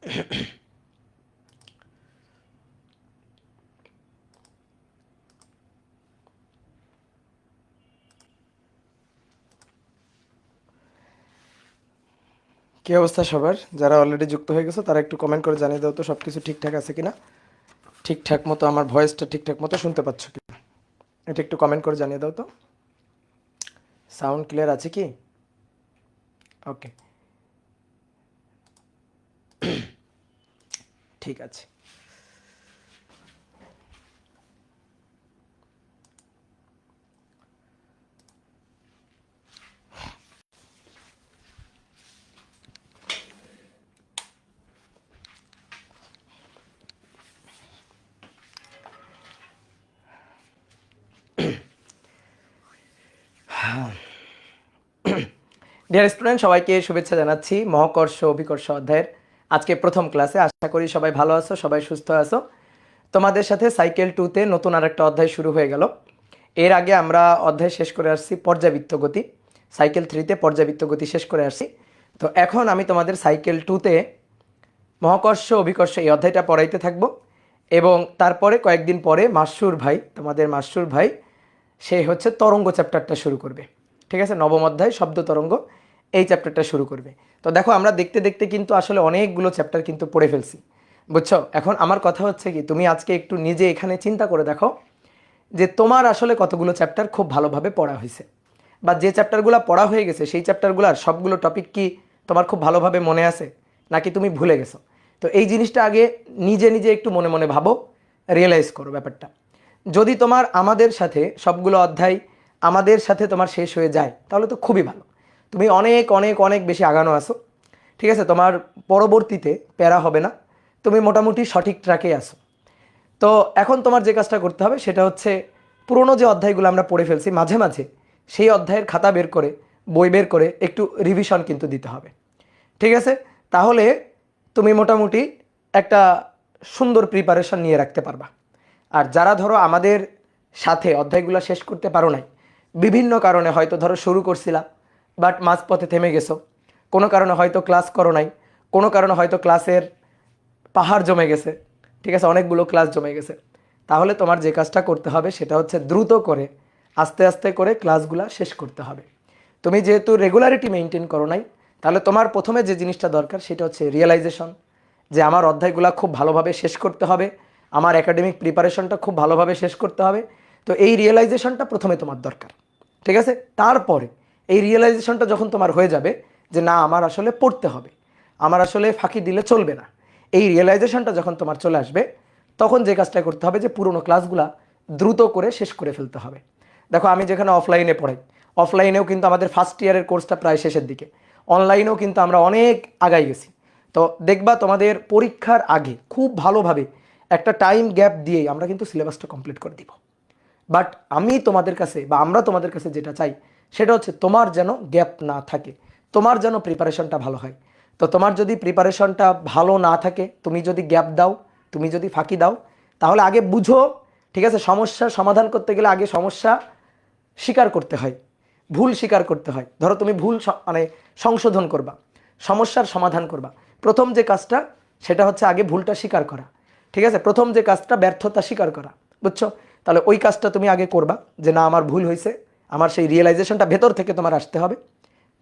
কি অবস্থা সবার? যারা অলরেডি যুক্ত হয়ে গেছো তারা একটু কমেন্ট করে জানিয়ে দাও তো সব কিছু ঠিকঠাক আছে কিনা, ঠিকঠাক মতো আমার ভয়েসটা ঠিকঠাক মতো শুনতে পাচ্ছ কি, এটা একটু কমেন্ট করে জানিয়ে দাও তো। সাউন্ড ক্লিয়ার আছে কি? ওকে, ঠিক আছে। ডিয়ার স্টুডেন্ট, সবাইকে শুভেচ্ছা জানাচ্ছি মহাকর্ষ অভিকর্ষ অধ্যায়ের আজকে প্রথম ক্লাসে। আশা করি সবাই ভালো আছো, সবাই সুস্থ আছো। তোমাদের সাথে সাইকেল 2তে নতুন আরেকটা অধ্যায় শুরু হয়ে গেল। এর আগে আমরা অধ্যায় শেষ করে আসছি পর্যাবৃত্ত গতি, সাইকেল 3তে পর্যাবৃত্ত গতি শেষ করে আসছি। তো এখন আমি তোমাদের সাইকেল 2তে মহাকর্ষ অভিকর্ষ এই অধ্যায়টা পড়াইতে থাকবো এবং তারপরে কয়েকদিন পরে মাসুর ভাই, তোমাদের মাসুর ভাই, সে হচ্ছে তরঙ্গ চ্যাপ্টারটা শুরু করবে। ঠিক আছে, নবম অধ্যায় শব্দ তরঙ্গ এই চ্যাপ্টারটা শুরু করবে। তো দেখো আমরা দেখতে দেখতে কিন্তু আসলে অনেকগুলো চ্যাপ্টার কিন্তু পড়ে ফেলছি, বুঝছো? এখন আমার কথা হচ্ছে কি, তুমি আজকে একটু নিজে এখানে চিন্তা করে দেখো যে তোমার আসলে কতগুলো চ্যাপ্টার খুব ভালোভাবে পড়া হয়েছে, বা যে চ্যাপ্টারগুলো পড়া হয়ে গেছে সেই চ্যাপ্টারগুলোর সবগুলো টপিক কি তোমার খুব ভালোভাবে মনে আছে নাকি তুমি ভুলে গেছো? তো এই জিনিসটা আগে নিজে নিজে একটু মনে মনে ভাবো, রিয়েলাইজ করো ব্যাপারটা। যদি তোমার আমাদের সাথে সবগুলো অধ্যায় আমাদের সাথে তোমার শেষ হয়ে যায় তাহলে তো খুবই ভালো, তুমি অনেক অনেক অনেক বেশি আগানো আসো। ঠিক আছে, তোমার পরবর্তীতে প্যারা হবে না, তুমি মোটামুটি সঠিক ট্র্যাকে আসো। তো এখন তোমার যে কাজটা করতে হবে সেটা হচ্ছে পুরনো যে অধ্যায়গুলো আমরা পড়ে ফেলছি মাঝে মাঝে সেই অধ্যায়ের খাতা বের করে, বই বের করে একটু রিভিশন কিন্তু দিতে হবে। ঠিক আছে, তাহলে তুমি মোটামুটি একটা সুন্দর প্রিপারেশন নিয়ে রাখতে পারবা। আর যারা ধরো আমাদের সাথে অধ্যায়গুলো শেষ করতে পারো নাই, বিভিন্ন কারণে হয়তো ধরো শুরু করছিলা বাট মাঝপথে থেমে গেছো, কোনো কারণে হয়তো ক্লাস করো নাই, কোনো কারণে হয়তো ক্লাসের পাহাড় জমে গেছে, ঠিক আছে, অনেকগুলো ক্লাস জমে গেছে, তাহলে তোমার যে কাজটা করতে হবে সেটা হচ্ছে দ্রুত করে আস্তে আস্তে করে ক্লাসগুলো শেষ করতে হবে। তুমি যেহেতু রেগুলারিটি মেনটেন করো নাই, তাহলে তোমার প্রথমে যে জিনিসটা দরকার সেটা হচ্ছে রিয়েলাইজেশন, যে আমার অধ্যায়গুলো খুব ভালোভাবে শেষ করতে হবে, আমার একাডেমিক প্রিপারেশনটা খুব ভালোভাবে শেষ করতে হবে। তো এই রিয়েলাইজেশনটা প্রথমে তোমার দরকার। ঠিক আছে, তারপরে এই রিয়েলাইজেশনটা যখন তোমার হয়ে যাবে যে না আমার আসলে পড়তে হবে, আমার আসলে ফাঁকি দিলে চলবে না, এই রিয়েলাইজেশনটা যখন তোমার চলে আসবে তখন যে কাজটা করতে হবে যে পুরোনো ক্লাসগুলা দ্রুত করে শেষ করে ফেলতে হবে। দেখো আমি যেখানে অফলাইনে পড়াই, অফলাইনেও কিন্তু আমাদের ফার্স্ট ইয়ারের কোর্সটা প্রায় শেষের দিকে, অনলাইনেও কিন্তু আমরা অনেক আগাই গেছি। তো দেখবা তোমাদের পরীক্ষার আগে খুব ভালোভাবে একটা টাইম গ্যাপ দিয়েই আমরা কিন্তু সিলেবাসটা কমপ্লিট করে দিব। বাট আমি তোমাদের কাছে বা আমরা তোমাদের কাছে যেটা চাই সেটা হচ্ছে তোমার যেন গ্যাপ না থাকে, তোমার যেন প্রিপারেশনটা ভালো হয়। তো তোমার যদি প্রিপারেশনটা ভালো না থাকে, তুমি যদি গ্যাপ দাও, তুমি যদি ফাঁকি দাও, তাহলে আগে বুঝো, ঠিক আছে, সমস্যার সমাধান করতে গেলে আগে সমস্যা স্বীকার করতে হয়, ভুল স্বীকার করতে হয়। ধরো তুমি ভুল মানে সংশোধন করবা, সমস্যার সমাধান করবা, প্রথম যে কাজটা সেটা হচ্ছে আগে ভুলটা স্বীকার করা। ঠিক আছে, প্রথম যে কাজটা ব্যর্থতা স্বীকার করা, বুঝছো? তাহলে ওই কাজটা তুমি আগে করবা যে না আমার ভুল হয়েছে, আমার সেই রিয়েলাইজেশনটা ভেতর থেকে তোমার আসতে হবে।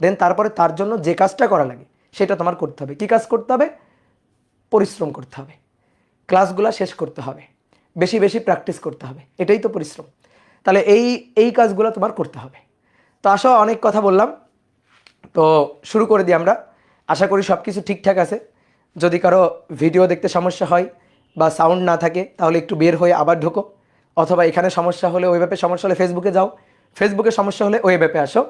দেন তারপরে তার জন্য যে কাজটা করা লাগে সেটা তোমার করতে হবে। কী কাজ করতে হবে? পরিশ্রম করতে হবে, ক্লাসগুলো শেষ করতে হবে, বেশি বেশি প্র্যাকটিস করতে হবে, এটাই তো পরিশ্রম। তাহলে এই এই কাজগুলো তোমার করতে হবে। তো আসো, অনেক কথা বললাম, তো শুরু করে দিই আমরা। আশা করি সব কিছু ঠিকঠাক আছে। যদি কারো ভিডিও দেখতে সমস্যা হয় বা সাউন্ড না থাকে তাহলে একটু বের হয়ে আবার ঢোকো, অথবা এখানে সমস্যা হলে ওই ব্যাপে সমস্যা হলে ফেসবুকে যাও, ফেসবুকে সমস্যা হলে ওই ব্যাপে আসো।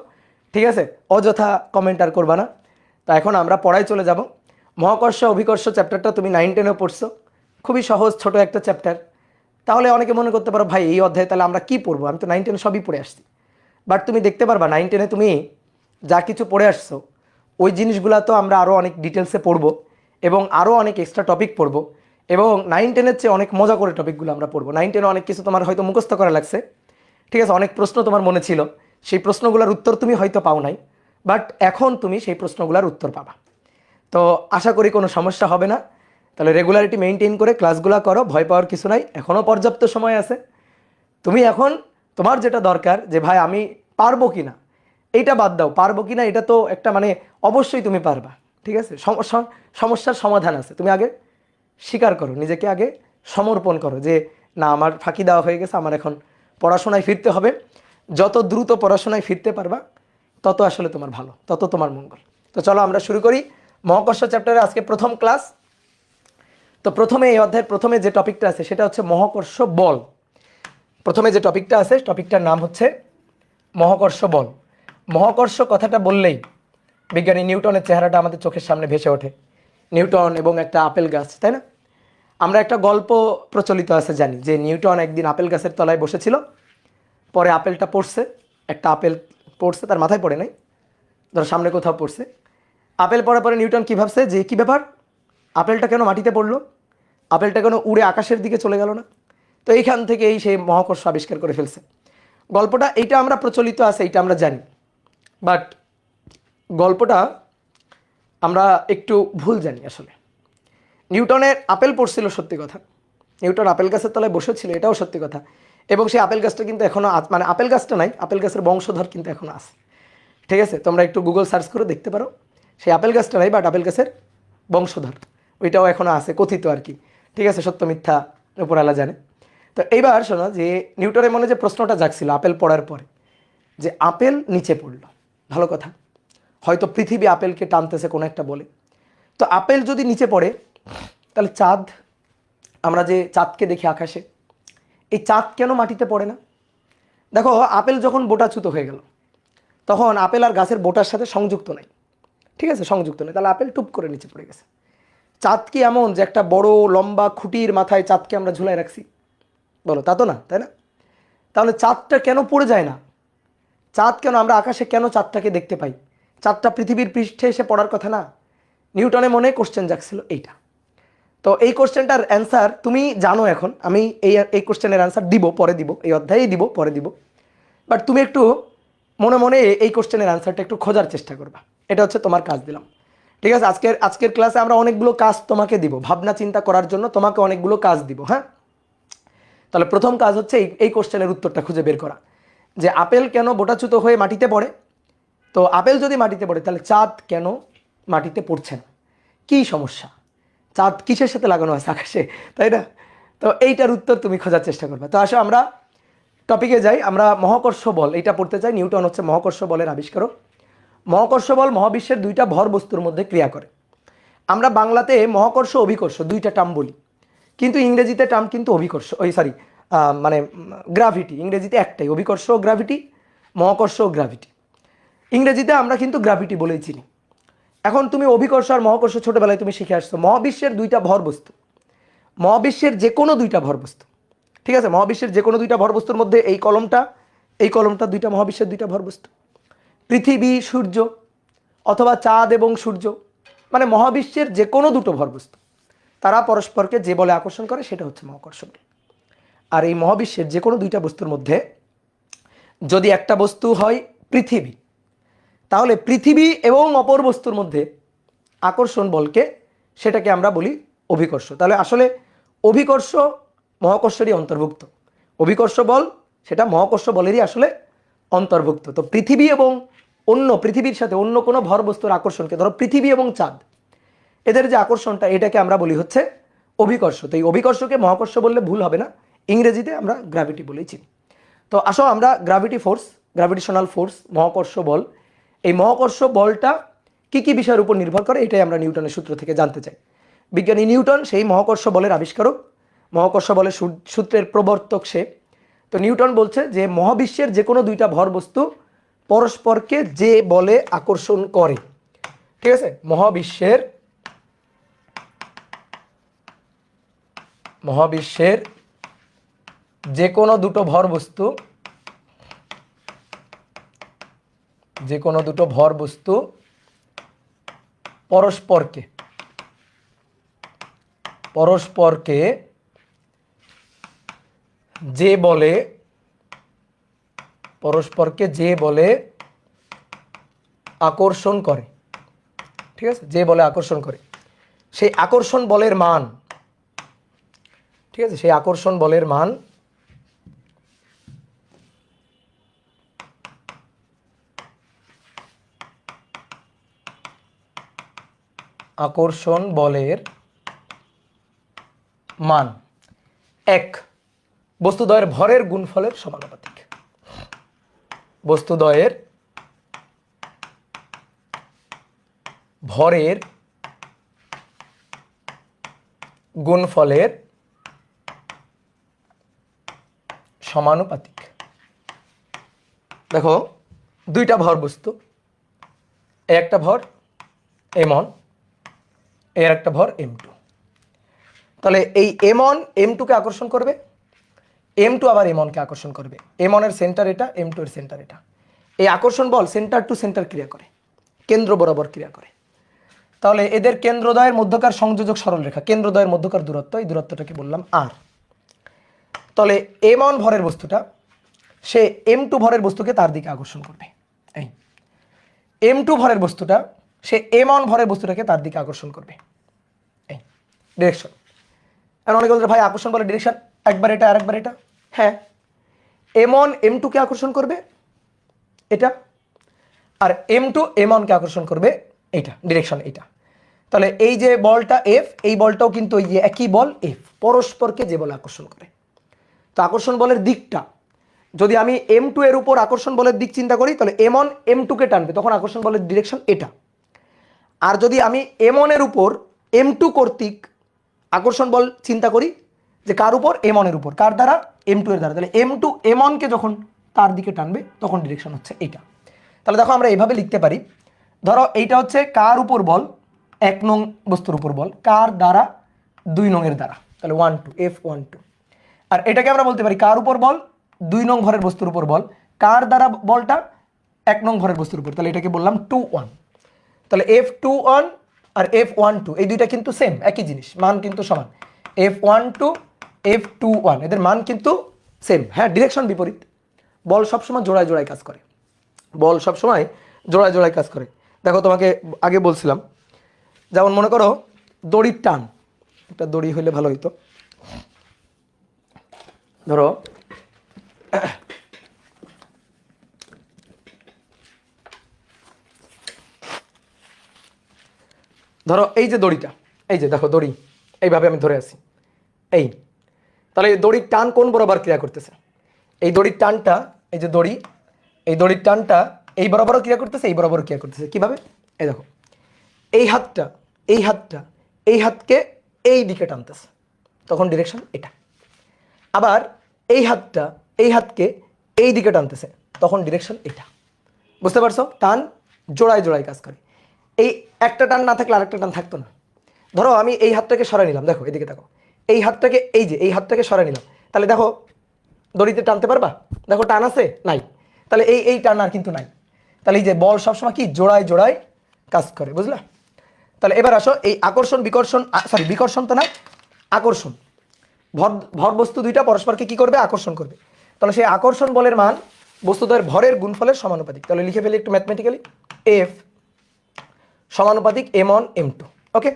ঠিক আছে, অযথা কমেন্ট আর করবা না। তো এখন আমরা পড়ায় চলে যাব। মহাকর্ষ অভিকর্ষ চ্যাপ্টারটা তুমি 9-10-এও পড়ছো, খুবই সহজ ছোট একটা চ্যাপ্টার। তাহলে অনেকে মনে করতে পারো ভাই এই অধ্যায়ে তাহলে আমরা কি পড়বো, আমি তো 9-10 সবই পড়ে আসছি। বাট তুমি দেখতে পারবা 9-10-এ তুমি যা কিছু পড়ে আসছো ওই জিনিসগুলো তো আমরা আরও অনেক ডিটেলসে পড়বো এবং আরও অনেক এক্সট্রা টপিক পড়বো, এবং 9-10-এর চেয়ে অনেক মজা করে টপিকগুলো আমরা পড়বো। 9-10-এ অনেক কিছু তোমার হয়তো মুখস্থ করা লাগছে, ঠিক আছে, অনেক প্রশ্ন তোমার মনে ছিল, সেই প্রশ্নগুলোর উত্তর তুমি হয়তো পাও নাই, বাট এখন তুমি সেই প্রশ্নগুলোর উত্তর পাবা। তো আশা করি কোনো সমস্যা হবে না। তাহলে রেগুলারিটি মেনটেন করে ক্লাসগুলো করো, ভয় পাওয়ার কিছু নাই, এখনও পর্যাপ্ত সময় আছে। তুমি এখন তোমার যেটা দরকার যে ভাই আমি পারবো কি না, এইটা বাদ দাও, পারবো কি না এটা তো একটা মানে অবশ্যই তুমি পারবা, ঠিক আছে। সমস্যার সমাধান আছে, তুমি আগে স্বীকার করো, নিজেকে আগে সমর্পণ করো যে না আমার ফাঁকি দেওয়া হয়ে গেছে, আমার এখন পড়াশোনায় ফিরতে হবে। যত দ্রুত পড়াশোনায় ফিরতে পারবা তত আসলে তোমার ভালো, তত তোমার মঙ্গল। তো চলো আমরা শুরু করি মহাকর্ষ চ্যাপ্টারে আজকে প্রথম ক্লাস। তো প্রথমে এই অধ্যায়ের প্রথমে যে টপিকটা আছে সেটা হচ্ছে মহাকর্ষ বল। প্রথমে যে টপিকটা আছে টপিকটার নাম হচ্ছে মহাকর্ষ বল। মহাকর্ষ কথাটা বললেই বিজ্ঞানী নিউটনের চেহারাটা আমাদের চোখের সামনে ভেসে ওঠে, নিউটন এবং একটা আপেল গাছ, তাই না? আমরা একটা গল্প প্রচলিত আছে জানি যে নিউটন একদিন আপেল গাছের তলায় বসেছিল, পরে আপেলটা পড়ছে, একটা আপেল পড়ছে, তার মাথায় পড়ে নাই, ধরো সামনে কোথাও পড়ছে। আপেল পড়ার পরে নিউটন কী ভাবছে যে কী ব্যাপার, আপেলটা কেন মাটিতে পড়লো, আপেলটা কেন উড়ে আকাশের দিকে চলে গেল না? তো এইখান থেকেই সেই মহাকর্ষ আবিষ্কার করে ফেলছে। গল্পটা এইটা আমরা প্রচলিত আছে, এইটা আমরা জানি, বাট গল্পটা আমরা একটু ভুল জানি আসলে। নিউটনের আপেল পড়ছিল সত্যি কথা, নিউটন আপেল গাছের তলায় বসেছিল এটাও সত্যি কথা, এবং সেই আপেল গাছটা কিন্তু এখনও মানে আপেল গাছটা নাই, আপেল গাছের বংশধর কিন্তু এখনও আছে, ঠিক আছে। তোমরা একটু গুগল সার্চ করে দেখতে পারো, সেই আপেল গাছটা নাই বাট আপেল গাছের বংশধর ওইটাও এখনও আছে, কথিত আর কি, ঠিক আছে, সত্য মিথ্যা উপরওয়ালা জানে। তো এইবার শোনো যে নিউটনের মনে যে প্রশ্নটা জাগছিল আপেল পড়ার পরে, যে আপেল নিচে পড়লো, ভালো কথা, হয়তো পৃথিবী আপেলকে টানতেছে কোনো একটা বলে। তো আপেল যদি নিচে পড়ে তাহলে চাঁদ, আমরা যে চাঁদকে দেখি আকাশে, এই চাঁদ কেন মাটিতে পড়ে না? দেখো আপেল যখন বোটাচ্যুত হয়ে গেল তখন আপেল আর গাছের বোটার সাথে সংযুক্ত নাই, ঠিক আছে, সংযুক্ত নেই, তাহলে আপেল টুপ করে নিচে পড়ে গেছে। চাঁদ কি এমন যে একটা বড় লম্বা খুঁটির মাথায় চাঁদকে আমরা ঝুলাই রাখছি? বলো, তা তো না, তাই না? তাহলে চাঁদটা কেন পড়ে যায় না? চাঁদ কেন, আমরা আকাশে কেন চাঁদটাকে দেখতে পাই? চাঁদটা পৃথিবীর পৃষ্ঠে এসে পড়ার কথা না? নিউটনের মনে কোশ্চেন জাগছিল এইটা। তো এই কোশ্চেনটার অ্যান্সার তুমি জানো এখন, আমি এই কোশ্চেনের অ্যান্সার দিব, পরে দিব, এই অধ্যায়েই দিব, পরে দিব, বাট তুমি একটু মনে মনে এই কোশ্চেনের অ্যান্সারটা একটু খোঁজার চেষ্টা করবা, এটা হচ্ছে তোমার কাজ দিলাম, ঠিক আছে। আজকের ক্লাসে আমরা অনেকগুলো কাজ তোমাকে দিব, ভাবনা চিন্তা করার জন্য তোমাকে অনেকগুলো কাজ দিব, হ্যাঁ। তাহলে প্রথম কাজ হচ্ছে এই কোশ্চেনের উত্তরটা খুঁজে বের করা, যে আপেল কেন বোটাচ্যুত হয়ে মাটিতে পড়ে। তো আপেল যদি মাটিতে পড়ে তাহলে চাঁদ কেন মাটিতে পড়ছে না? কী সমস্যা? চাঁদ কিসের সাথে লাগানো আছে? আকাশে, তাই না? তো এইটার উত্তর তুমি খোঁজার চেষ্টা করবে। তো আসো আমরা টপিকে যাই, আমরা মহাকর্ষ বল এইটা পড়তে চাই। নিউটন হচ্ছে মহাকর্ষ বলের আবিষ্কারক। মহাকর্ষ বল মহাবিশ্বের দুইটা ভর বস্তুর মধ্যে ক্রিয়া করে। আমরা বাংলাতে মহাকর্ষ অভিকর্ষ দুইটা টার্ম বলি, কিন্তু ইংরেজিতে টার্ম কিন্তু অভিকর্ষ, মানে গ্র্যাভিটি, ইংরেজিতে একটাই, অভিকর্ষ ও গ্র্যাভিটি, মহাকর্ষ ও গ্র্যাভিটি। ইংরেজিতে আমরা কিন্তু গ্র্যাভিটি বলেই চিনি। এখন তুমি অভিকর্ষ আর মহাকর্ষ ছোটবেলায় তুমি শিখে আসছো। মহাবিশ্বের দুইটা ভর বস্তু, মহাবিশ্বের যে কোনো দুইটা ভর বস্তু, ঠিক আছে, মহাবিশ্বের যে কোনো দুইটা ভর বস্তুর মধ্যে এই কলমটা দুইটা মহাবিশ্বের দুইটা ভর বস্তু, পৃথিবী সূর্য অথবা চাঁদ এবং সূর্য, মানে মহাবিশ্বের যে কোনো দুটো ভর বস্তু, তারা পরস্পরকে যে বলে আকর্ষণ করে সেটা হচ্ছে মহাকর্ষ বল। আর এই মহাবিশ্বের যে কোনো দুইটা বস্তুর মধ্যে যদি একটা বস্তু হয় পৃথিবী, তাহলে পৃথিবী এবং অপর বস্তুর মধ্যে আকর্ষণ বলকে, সেটাকে আমরা বলি অভিকর্ষ। তাহলে আসলে অভিকর্ষ মহাকর্ষেরই অন্তর্ভুক্ত, অভিকর্ষ বল সেটা মহাকর্ষ বলেরই আসলে অন্তর্ভুক্ত। তো পৃথিবী এবং পৃথিবীর সাথে অন্য কোনো ভর বস্তুর আকর্ষণকে, ধরো পৃথিবী এবং চাঁদ, এদের যে আকর্ষণটা এটাকে আমরা বলি হচ্ছে অভিকর্ষ। তো এই অভিকর্ষকে মহাকর্ষ বললে ভুল হবে না, ইংরেজিতে আমরা গ্র্যাভিটি বলেই চিনি। তো আসো আমরা গ্র্যাভিটি ফোর্স, গ্র্যাভিটেশনাল ফোর্স, মহাকর্ষ বল, এই মহাকর্ষ বলটা কি কি বিষয়ের উপর নির্ভর করে এটাই আমরা নিউটনের সূত্র থেকে জানতে চাই। বিজ্ঞানী নিউটন সেই মহাকর্ষ বলের আবিষ্কারক, মহাকর্ষ বলের সূত্রের প্রবর্তক সে। তো নিউটন বলছে যে মহাবিশ্বের যে কোনো দুইটা ভর বস্তু পরস্পরকে যে বলে আকর্ষণ করে, ঠিক আছে, মহাবিশ্বের যে কোনো দুটো ভর বস্তু, যে কোনো দুটো ভর বস্তু পরস্পরকে যে বলে আকর্ষণ করে, ঠিক আছে, যে বলে আকর্ষণ করে। সেই আকর্ষণ বলের মান, ঠিক আছে, সেই আকর্ষণ বলের মান আকর্ষণ বলের মান 1 বস্তুদ্বয়ের ভরের গুণফলের সমানুপাতিক। বস্তুদ্বয়ের ভরের গুণফলের সমানুপাতিক। দেখো দুইটা ভর বস্তু, একটা ভর m1, এর একটা ভর m2। তাহলে এই m1 m2 কে আকর্ষণ করবে, m2 আবার m1 কে আকর্ষণ করবে। m1 এর সেন্টার এটা, m2 এর সেন্টার এটা। এই আকর্ষণ বল সেন্টার টু সেন্টার ক্রিয়া করে, কেন্দ্র বরাবর ক্রিয়া করে। তাহলে এদের কেন্দ্রদ্বয়ের মধ্যকার সংযোজক সরলরেখা, কেন্দ্রদ্বয়ের মধ্যকার দূরত্ব, এই দূরত্বটাকে বললাম r। তাহলে m1 ভরের বস্তুটা সে m2 ভরের বস্তুকে তার দিকে আকর্ষণ করবে। এই m2 ভরের বস্তুটা সে m1 ভরের বস্তুটাকে তার দিকে আকর্ষণ করবে। এই ডিরেকশন। আর অনেকে বলছে ভাই আকর্ষণ বলে ডিরেকশন একবার এটা আর একবার এটা। হ্যাঁ, m1 m2 কে আকর্ষণ করবে এটা, আর m2 m1 কে আকর্ষণ করবে এইটা, ডিরেকশন এইটা। তাহলে এই যে বলটা f, এই বলটাও কিন্তু এই যে একই বল f, পরস্পরকে যে বলে আকর্ষণ করে। তো আকর্ষণ বলের দিকটা যদি আমি m2 এর উপর আকর্ষণ বলের দিক চিন্তা করি, তাহলে m1 m2 কে টানবে, তখন আকর্ষণ বলের ডিরেকশন এটা। আর যদি আমি m1 এর উপর m2 কর্তৃক আকর্ষণ বল চিন্তা করি, যে কার উপর, m1 এর উপর, কার দ্বারা, m2 এর দ্বারা, তাহলে m2 m1 কে যখন তার দিকে টানবে তখন ডিরেকশন হচ্ছে এইটা। তাহলে দেখো আমরা এইভাবে লিখতে পারি, ধরো এইটা হচ্ছে কার উপর বল, 1 নং বস্তুর উপর বল, কার দ্বারা, 2 নং এর দ্বারা, তাহলে 1 2 f1 2। আর এটাকে আমরা বলতে পারি কার উপর বল, 2 নং ভরের বস্তুর উপর বল, কার দ্বারা বলটা, 1 নং ভরের বস্তুর উপর, তাহলে এটাকে বললাম 2 1। তাহলে f21 আর f12 এই দুইটা কিন্তু সেম, একই জিনিস, মান কিন্তু সমান। f12 f21 এদের মান কিন্তু সেম। হ্যাঁ, ডিরেকশন বিপরীত। বল সবসময় জোড়ায় জোড়ায় কাজ করে, বল সবসময় জোড়ায় জোড়ায় কাজ করে। দেখো তোমাকে আগে বলছিলাম, যেমন মনে করো দড়ির টান, একটা দড়ি হইলে ভালো হইতো। ধরো ধরো এই যে দড়িটা, এই যে দেখো দড়ি, এইভাবে আমি ধরে আছি, এই, তাহলে এই দড়ির টান কোন বরাবর ক্রিয়া করতেছে? এই দড়ির টানটা, এই যে দড়ি, এই দড়ির টানটা এই বরাবরও ক্রিয়া করতেছে, এই বরাবরও ক্রিয়া করতেছে। কিভাবে? এই দেখো, এই হাতটা, এই হাতটা, এই হাতকে এই দিকে টানতেছে, তখন ডিরেকশন এটা। আবার এই হাতটা, এই হাতকে এই দিকে টানতেছে, তখন ডিরেকশন এটা। বুঝতে পারছো? টান জোড়ায় জোড়ায় কাজ করে। এই একটা টান না থাকলে আরেকটা টান থাকতো না। ধরো আমি এই হাতটাকে সরাই নিলাম, দেখো এদিকে দেখো, এই হাতটাকে, এই যে এই হাতটাকে সরাই নিলাম, তাহলে দেখো দড়িতে টানতে পারবা? দেখো টান আছে? নাই। তাহলে এই টান আর কিন্তু নাই। তাহলে এই যে বল সবসময় কি জোড়ায় জোড়ায় কাজ করে, বুঝলা? তাহলে এবার আসো এই আকর্ষণ বিকর্ষণ, সরি বিকর্ষণ তো না, আকর্ষণ। ভর বস্তু দুইটা পরস্পরকে কি করবে? আকর্ষণ করবে। তাহলে সেই আকর্ষণ বলের মান বস্তুদ্বয়ের ভরের গুণফলের সমানুপাতিক। তাহলে লিখে ফেলি একটু ম্যাথমেটিক্যালি, এফ সমানুপাতিক m1 m2। ওকে,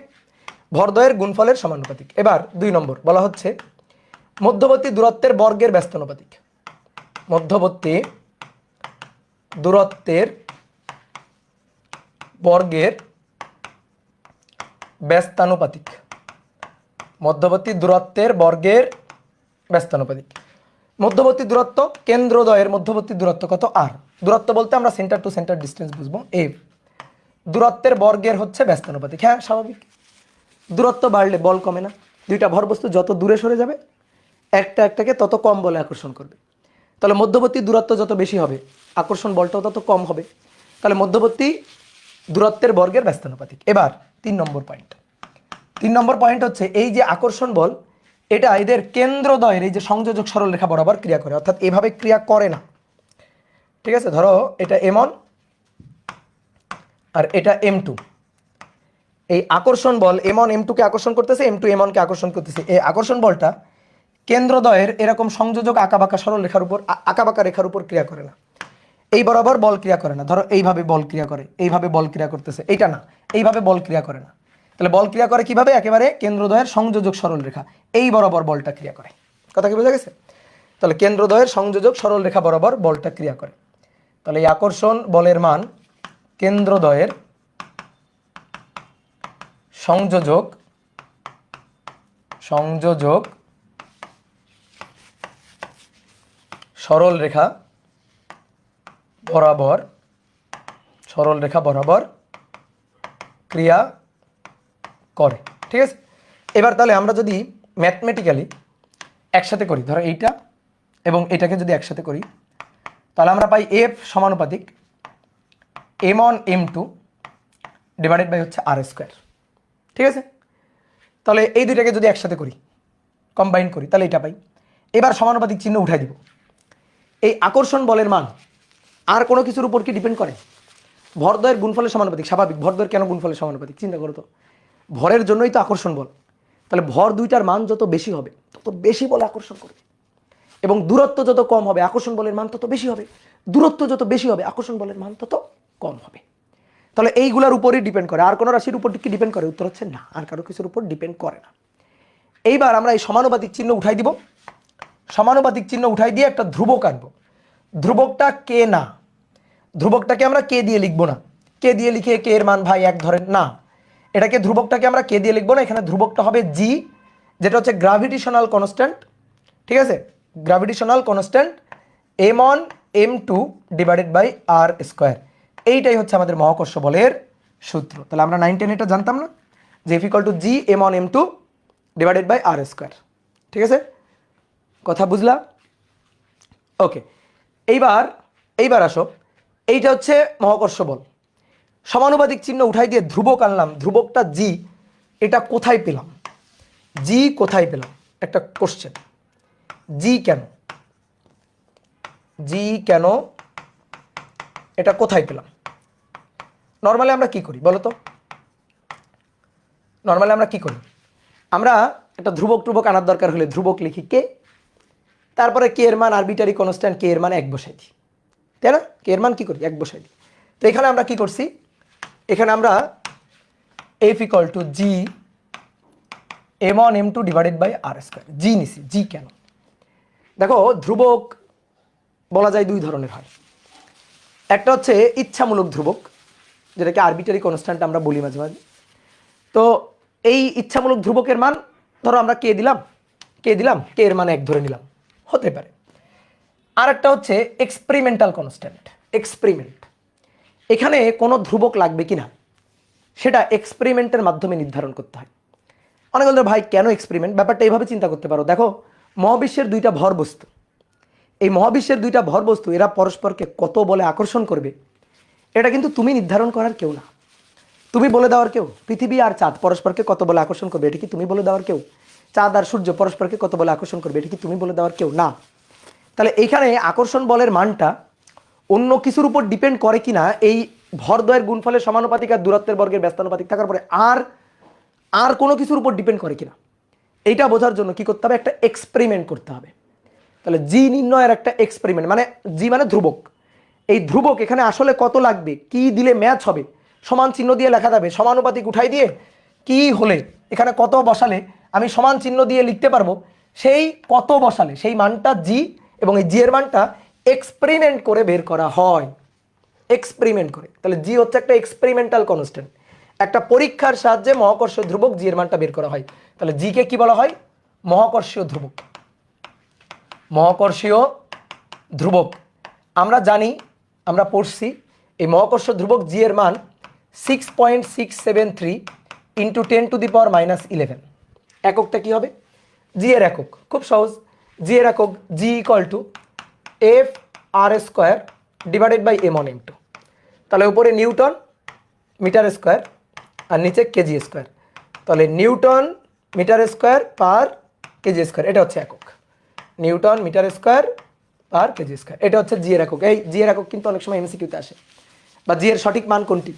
ভরদ্বয়ের গুণফলের সমানুপাতিক। এবার 2 নম্বর বলা হচ্ছে মধ্যবর্তী দূরত্বের বর্গের ব্যস্তানুপাতিক। মধ্যবর্তী দূরত্বের বর্গের ব্যস্তানুপাতিক। মধ্যবর্তী দূরত্বের বর্গের ব্যস্তানুপাতিক। মধ্যবর্তী দূরত্ব, কেন্দ্রদ্বয়ের মধ্যবর্তী দূরত্ব কত? আর। দূরত্ব বলতে আমরা সেন্টার টু সেন্টার ডিস্টেন্স বুঝবো। এফ দূরত্বের বর্গের হচ্ছে ব্যস্তানুপাতিক। হ্যাঁ, স্বাভাবিক, দূরত্ব বাড়লে বল কমে না। দুইটা ভরবস্তু যত দূরে সরে যাবে, একটা একটাকে তত কম বলে আকর্ষণ করবে। তাহলে মধ্যবর্তী দূরত্ব যত বেশি হবে, আকর্ষণ বলটাও তত কম হবে। তাহলে মধ্যবর্তী দূরত্বের বর্গের ব্যস্তানুপাতিক। এবার 3 নম্বর পয়েন্ট। 3 নম্বর পয়েন্ট হচ্ছে এই যে আকর্ষণ বল, এটা এদের কেন্দ্রদ্বয়ের এই যে সংযোজক সরলরেখা বরাবর ক্রিয়া করে, অর্থাৎ এভাবে ক্রিয়া করে না। ঠিক আছে, ধরো এটা m1 আর এটা m2। এই আকর্ষণ বল m1 m2 কে আকর্ষণ করতেছে, m2 m1 কে আকর্ষণ করতেছে। এই আকর্ষণ বলটা কেন্দ্রদ্বয়ের এরকম সংযোজক আঁকাবাঁকা সরল রেখার উপর, আঁকাবাঁকা রেখার উপর ক্রিয়া করে না। এই বরাবর বল ক্রিয়া করে না। ধরো এইভাবে বল ক্রিয়া করে, এইভাবে বল ক্রিয়া করতেছে, এইটা না, এইভাবে বল ক্রিয়া করে না। তাহলে বল ক্রিয়া করে কিভাবে? একেবারে কেন্দ্রদ্বয়ের সংযোজক সরল রেখা এই বরাবর বলটা ক্রিয়া করে। কথা কি বোঝা গেছে? তাহলে কেন্দ্রদ্বয়ের সংযোজক সরল রেখা বরাবর বলটা ক্রিয়া করে। তাহলে এই আকর্ষণ বলের মান কেন্দ্রদ্বয়ের সংযোজক সরল রেখা বরাবর ক্রিয়া করে। ঠিক আছে, এবার তাহলে আমরা যদি ম্যাথমেটিক্যালি একসাথে করি, ধরো এইটা এবং এটাকে যদি একসাথে করি, তাহলে আমরা পাই এফ সমানুপাতিক m1 m2 ডিভাইডেড বাই হচ্ছে r স্কোয়ার। ঠিক আছে, তাহলে এই দুইটাকে যদি একসাথে করি, কম্বাইন করি, তাহলে এটা পাই। এবার সমানুপাতিক চিহ্ন উঠাই দিব। এই আকর্ষণ বলের মান আর কোনো কিছুর উপর কি ডিপেন্ড করে? ভরদ্বয়ের গুণফলের সমানুপাতিক। স্বাভাবিক, ভরদ্বয়ের কেন গুণফলের সমানুপাতিক? চিন্তা করো তো, ভরের জন্যই তো আকর্ষণ বল। তাহলে ভর দুইটার মান যত বেশি হবে তত বেশি বলে আকর্ষণ করবে, এবং দূরত্ব যত কম হবে আকর্ষণ বলের মান তত বেশি হবে। দূরত্ব যত বেশি হবে আকর্ষণ বলের মান তত কম হবে। তাহলে এইগুলোর উপরই ডিপেন্ড করে, আর কোনো রাশির উপর কি ডিপেন্ড করে? উত্তর হচ্ছে না, আর কারো কিছুর উপর ডিপেন্ড করে না। এইবার আমরা এই সমানুপাতিক চিহ্ন উঠাই দিব। সমানুপাতিক চিহ্ন উঠাই দিয়ে একটা ধ্রুবক আনবো। ধ্রুবকটা কে না, ধ্রুবকটাকে আমরা কে দিয়ে লিখবো না। কে দিয়ে লিখে কে এর মান ভাই এক ধরেন না, এটাকে ধ্রুবকটাকে আমরা কে দিয়ে লিখবো না, এখানে ধ্রুবকটা হবে জি, যেটা হচ্ছে গ্র্যাভিটেশনাল কনস্ট্যান্ট। ঠিক আছে, gravitational constant m1 m2 divided by r square. এইটাই হচ্ছে আমাদের মহাকর্ষ বলের সূত্র। তাহলে আমরা 9 10 এটা জানতাম না, যে F = g m1 m2 divided by r square. ঠিক আছে, কথা বুঝলা? ওকে, এইবার আসো, এইটা হচ্ছে মহাকর্ষ বল। সমানুপাতিক চিহ্ন উঠাই দিয়ে ধ্রুবক আনলাম। ধ্রুবকটা জি, এটা কোথায় পেলাম? জি কোথায় পেলাম? একটা কোশ্চেন, জি কেন এটা কোথায় পেলাম? নর্মালি আমরা কি করি বলো তো? নর্মালি আমরা কি করি? আমরা একটা ধ্রুবক আনার দরকার হলে ধ্রুবক লিখি কে, তারপরে কে এর মান আরবিটারি কনস্ট্যান্ট, কে এর মান এক বসাই দিই, তাই না? কে এর মান কি করি? এক বসাই দিই। তো এখানে আমরা কি করছি? এখানে আমরা F = g m1 m2 divided by r square G নিছি। জি কেন? দেখো, ধ্রুবক বলা যায় দুই ধরনের হয়। একটা হচ্ছে ইচ্ছামূলক ধ্রুবক, যেটাকে আরবিটারি কনস্ট্যান্ট আমরা বলি মাঝে মাঝে। তো এই ইচ্ছামূলক ধ্রুবকের মান ধরো আমরা কে দিলাম, কে এর মান এক ধরে নিলাম, হতে পারে। আর একটা হচ্ছে এক্সপেরিমেন্টাল কনস্ট্যান্ট। এক্সপেরিমেন্ট, এখানে কোনো ধ্রুবক লাগবে কিনা সেটা এক্সপেরিমেন্টের মাধ্যমে নির্ধারণ করতে হয়। অনেক বলতে ভাই কেন এক্সপেরিমেন্ট? ব্যাপারটা এইভাবে চিন্তা করতে পারো। দেখো, মহাবিশ্বের দুইটা ভর বস্তু, এই মহাবিশ্বের দুইটা ভর বস্তু, এরা পরস্পরকে কত বলে আকর্ষণ করবে এটা কিন্তু তুমি নির্ধারণ করার কেউ না, তুমি বলে দেওয়ার কেউ। পৃথিবী আর চাঁদ পরস্পরকে কত বলে আকর্ষণ করবে এটা কি তুমি বলে দেওয়ার কেউ? চাঁদ আর সূর্য পরস্পরকে কত বলে আকর্ষণ করবে এটা কি তুমি বলে দেওয়ার কেউ না। তাহলে এইখানে আকর্ষণ বলের মানটা অন্য কিছুর উপর ডিপেন্ড করে কিনা, এই ভরদ্বয়ের গুণফলের সমানুপাতিক আর দূরত্বের বর্গের ব্যস্তানুপাতিক থাকার পরে আর কোনো কিছুর উপর ডিপেন্ড করে কিনা, এইটা বোঝার জন্য কি করতে হবে? একটা এক্সপেরিমেন্ট করতে হবে। তাহলে জি নির্ণয়ের একটা এক্সপেরিমেন্ট, মানে জি মানে ধ্রুবক। এই ধ্রুবক এখানে আসলে কত লাগবে, কি দিলে ম্যাচ হবে, সমান চিহ্ন দিয়ে লেখা যাবে। সমানুপাতিক উঠাই দিয়ে কি হলে এখানে কত বসালে আমি সমান চিহ্ন দিয়ে লিখতে পারবো, সেই কত বসালে সেই মানটা জি, এবং এই জি এর মানটা এক্সপেরিমেন্ট করে বের করা হয়। এক্সপেরিমেন্ট করে, তাহলে জি হচ্ছে একটা এক্সপেরিমেন্টাল কনস্ট্যান্ট। একটা পরীক্ষার সাহায্যে মহাকর্ষীয় ধ্রুবক জি এর মানটা বের করা হয়। তাহলে জি কে কি বলা হয়? মহাকর্ষীয় ধ্রুবক। মহাকর্ষীয় ধ্রুবক আমরা জানি, আমরা পড়ছি, এই মহাকর্ষ ধ্রুবক জি এর মান 6.673 ইন্টু 10⁻⁻11। এককটা কি হবে? জি এর একক খুব সহজ, জি এর একক G = f r square divided by m1 m2। তাহলে উপরে নিউটন মিটার স্কোয়ার আর নিচে কেজি স্কোয়ার, তাহলে newton meter square per KG square, এটা হচ্ছে একক। Newton meter square per KG square, এটা হচ্ছে জি এর একক। এই জি এর একক কিন্তু অনেক সময় এমসিকিউতে আসে, বা জি এর সঠিক মান কোনটি।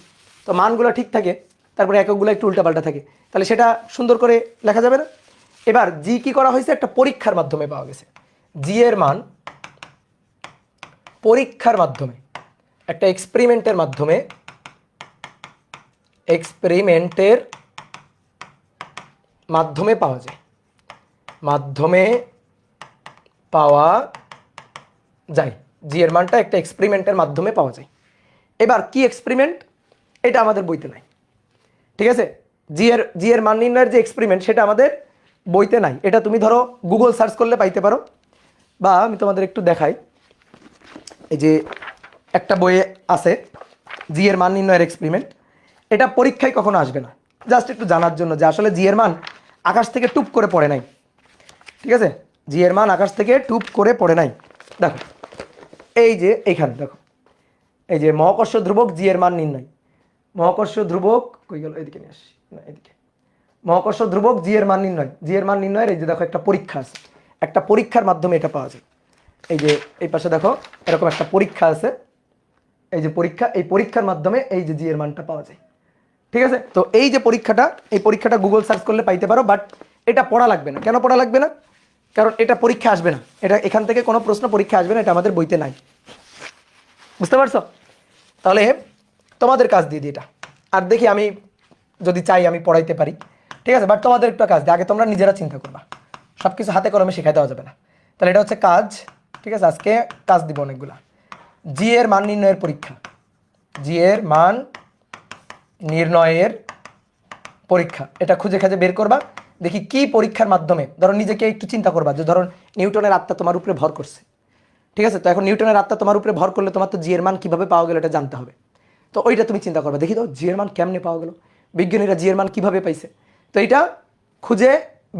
তো মানগুলো ঠিক থাকে, তারপরে এককগুলো একটু উল্টাপাল্টা থাকে, তাহলে সেটা সুন্দর করে লেখা যাবে না। এবার জি কি করা হয়েছে? একটা পরীক্ষার মাধ্যমে পাওয়া গেছে। জি এর মান পরীক্ষার মাধ্যমে, একটা এক্সপেরিমেন্টের মাধ্যমে পাওয়া যায়, মাধ্যমে পাওয়া যায়। জি এর মানটা একটা এক্সপেরিমেন্টের মাধ্যমে পাওয়া যায়। এবার কি এক্সপেরিমেন্ট, এটা আমাদের বইতে নাই, ঠিক আছে। জি এর মান নির্ণয়ের যে এক্সপেরিমেন্ট সেটা আমাদের বইতে নাই। এটা তুমি ধরো গুগল সার্চ করলে পাইতে পারো, বা আমি তোমাদের একটু দেখাই। এই যে একটা বইয়ে আছে জি এর মান নির্ণয়ের এক্সপেরিমেন্ট। এটা পরীক্ষায় কখনো আসবে না, জাস্ট একটু জানার জন্য যে আসলে জি এর মান আকাশ থেকে টুপ করে পড়ে নাই, ঠিক আছে। জি এর মান আকাশ থেকে টুপ করে পড়ে নাই। দেখো এই যে এইখানে দেখো, এই যে মহাকর্ষ ধ্রুবক জি এর মান নির্ণয়, মহাকর্ষ ধ্রুবক কই গেল, এদিকে নিয়ে আসি না, এদিকে। মহাকর্ষ ধ্রুবক জি এর মান নির্ণয়, জি এর মান নির্ণয়ের এই যে দেখো একটা পরীক্ষা আছে, একটা পরীক্ষার মাধ্যমে এটা পাওয়া যায়। এই যে এই পাশে দেখো এরকম একটা পরীক্ষা আছে, এই যে পরীক্ষা, এই পরীক্ষার মাধ্যমে এই যে জি এর মানটা পাওয়া যায়, ঠিক আছে। তো এই যে পরীক্ষাটা, এই পরীক্ষাটা গুগল সার্চ করলে পাইতে পারো, বাট এটা পড়া লাগবে না। কেন পড়া লাগবে না? কারণ এটা পরীক্ষা আসবে না, এটা এখান থেকে কোনো প্রশ্ন পরীক্ষা আসবে না, এটা আমাদের বইতে নাই। বুঝতে পারছো? তাহলে তোমাদের কাজ দিয়ে দিই এটা, আর দেখি আমি যদি চাই আমি পড়াইতে পারি, ঠিক আছে। বাট তোমাদের একটা কাজ দিই, আগে তোমরা নিজেরা চিন্তা করবা, সব কিছু হাতে কলমে শেখাই দেওয়া যাবে না। তাহলে এটা হচ্ছে কাজ, ঠিক আছে। আজকে কাজ দিব অনেকগুলা। জি এর মান নির্ণয়ের পরীক্ষা, জি এর মান নির্ণয়ের পরীক্ষা, এটা খুঁজে খুঁজে বের করবা। দেখি কি পরীক্ষার মাধ্যমে, ধরো নিজেকে একটু চিন্তা করবা যে ধরো নিউটনের আত্মা তোমার উপরে ভর করছে, ঠিক আছে। তো এখন নিউটনের আত্মা তোমার উপরে ভর করলে তোমার তো জি এর মান কীভাবে পাওয়া গেল এটা জানতে হবে। তো ওইটা তুমি চিন্তা করবা, দেখি তো জি এর মান কেমনে পাওয়া গেল, বিজ্ঞানীরা জি এর মান কীভাবে পাইছে, তো এইটা খুঁজে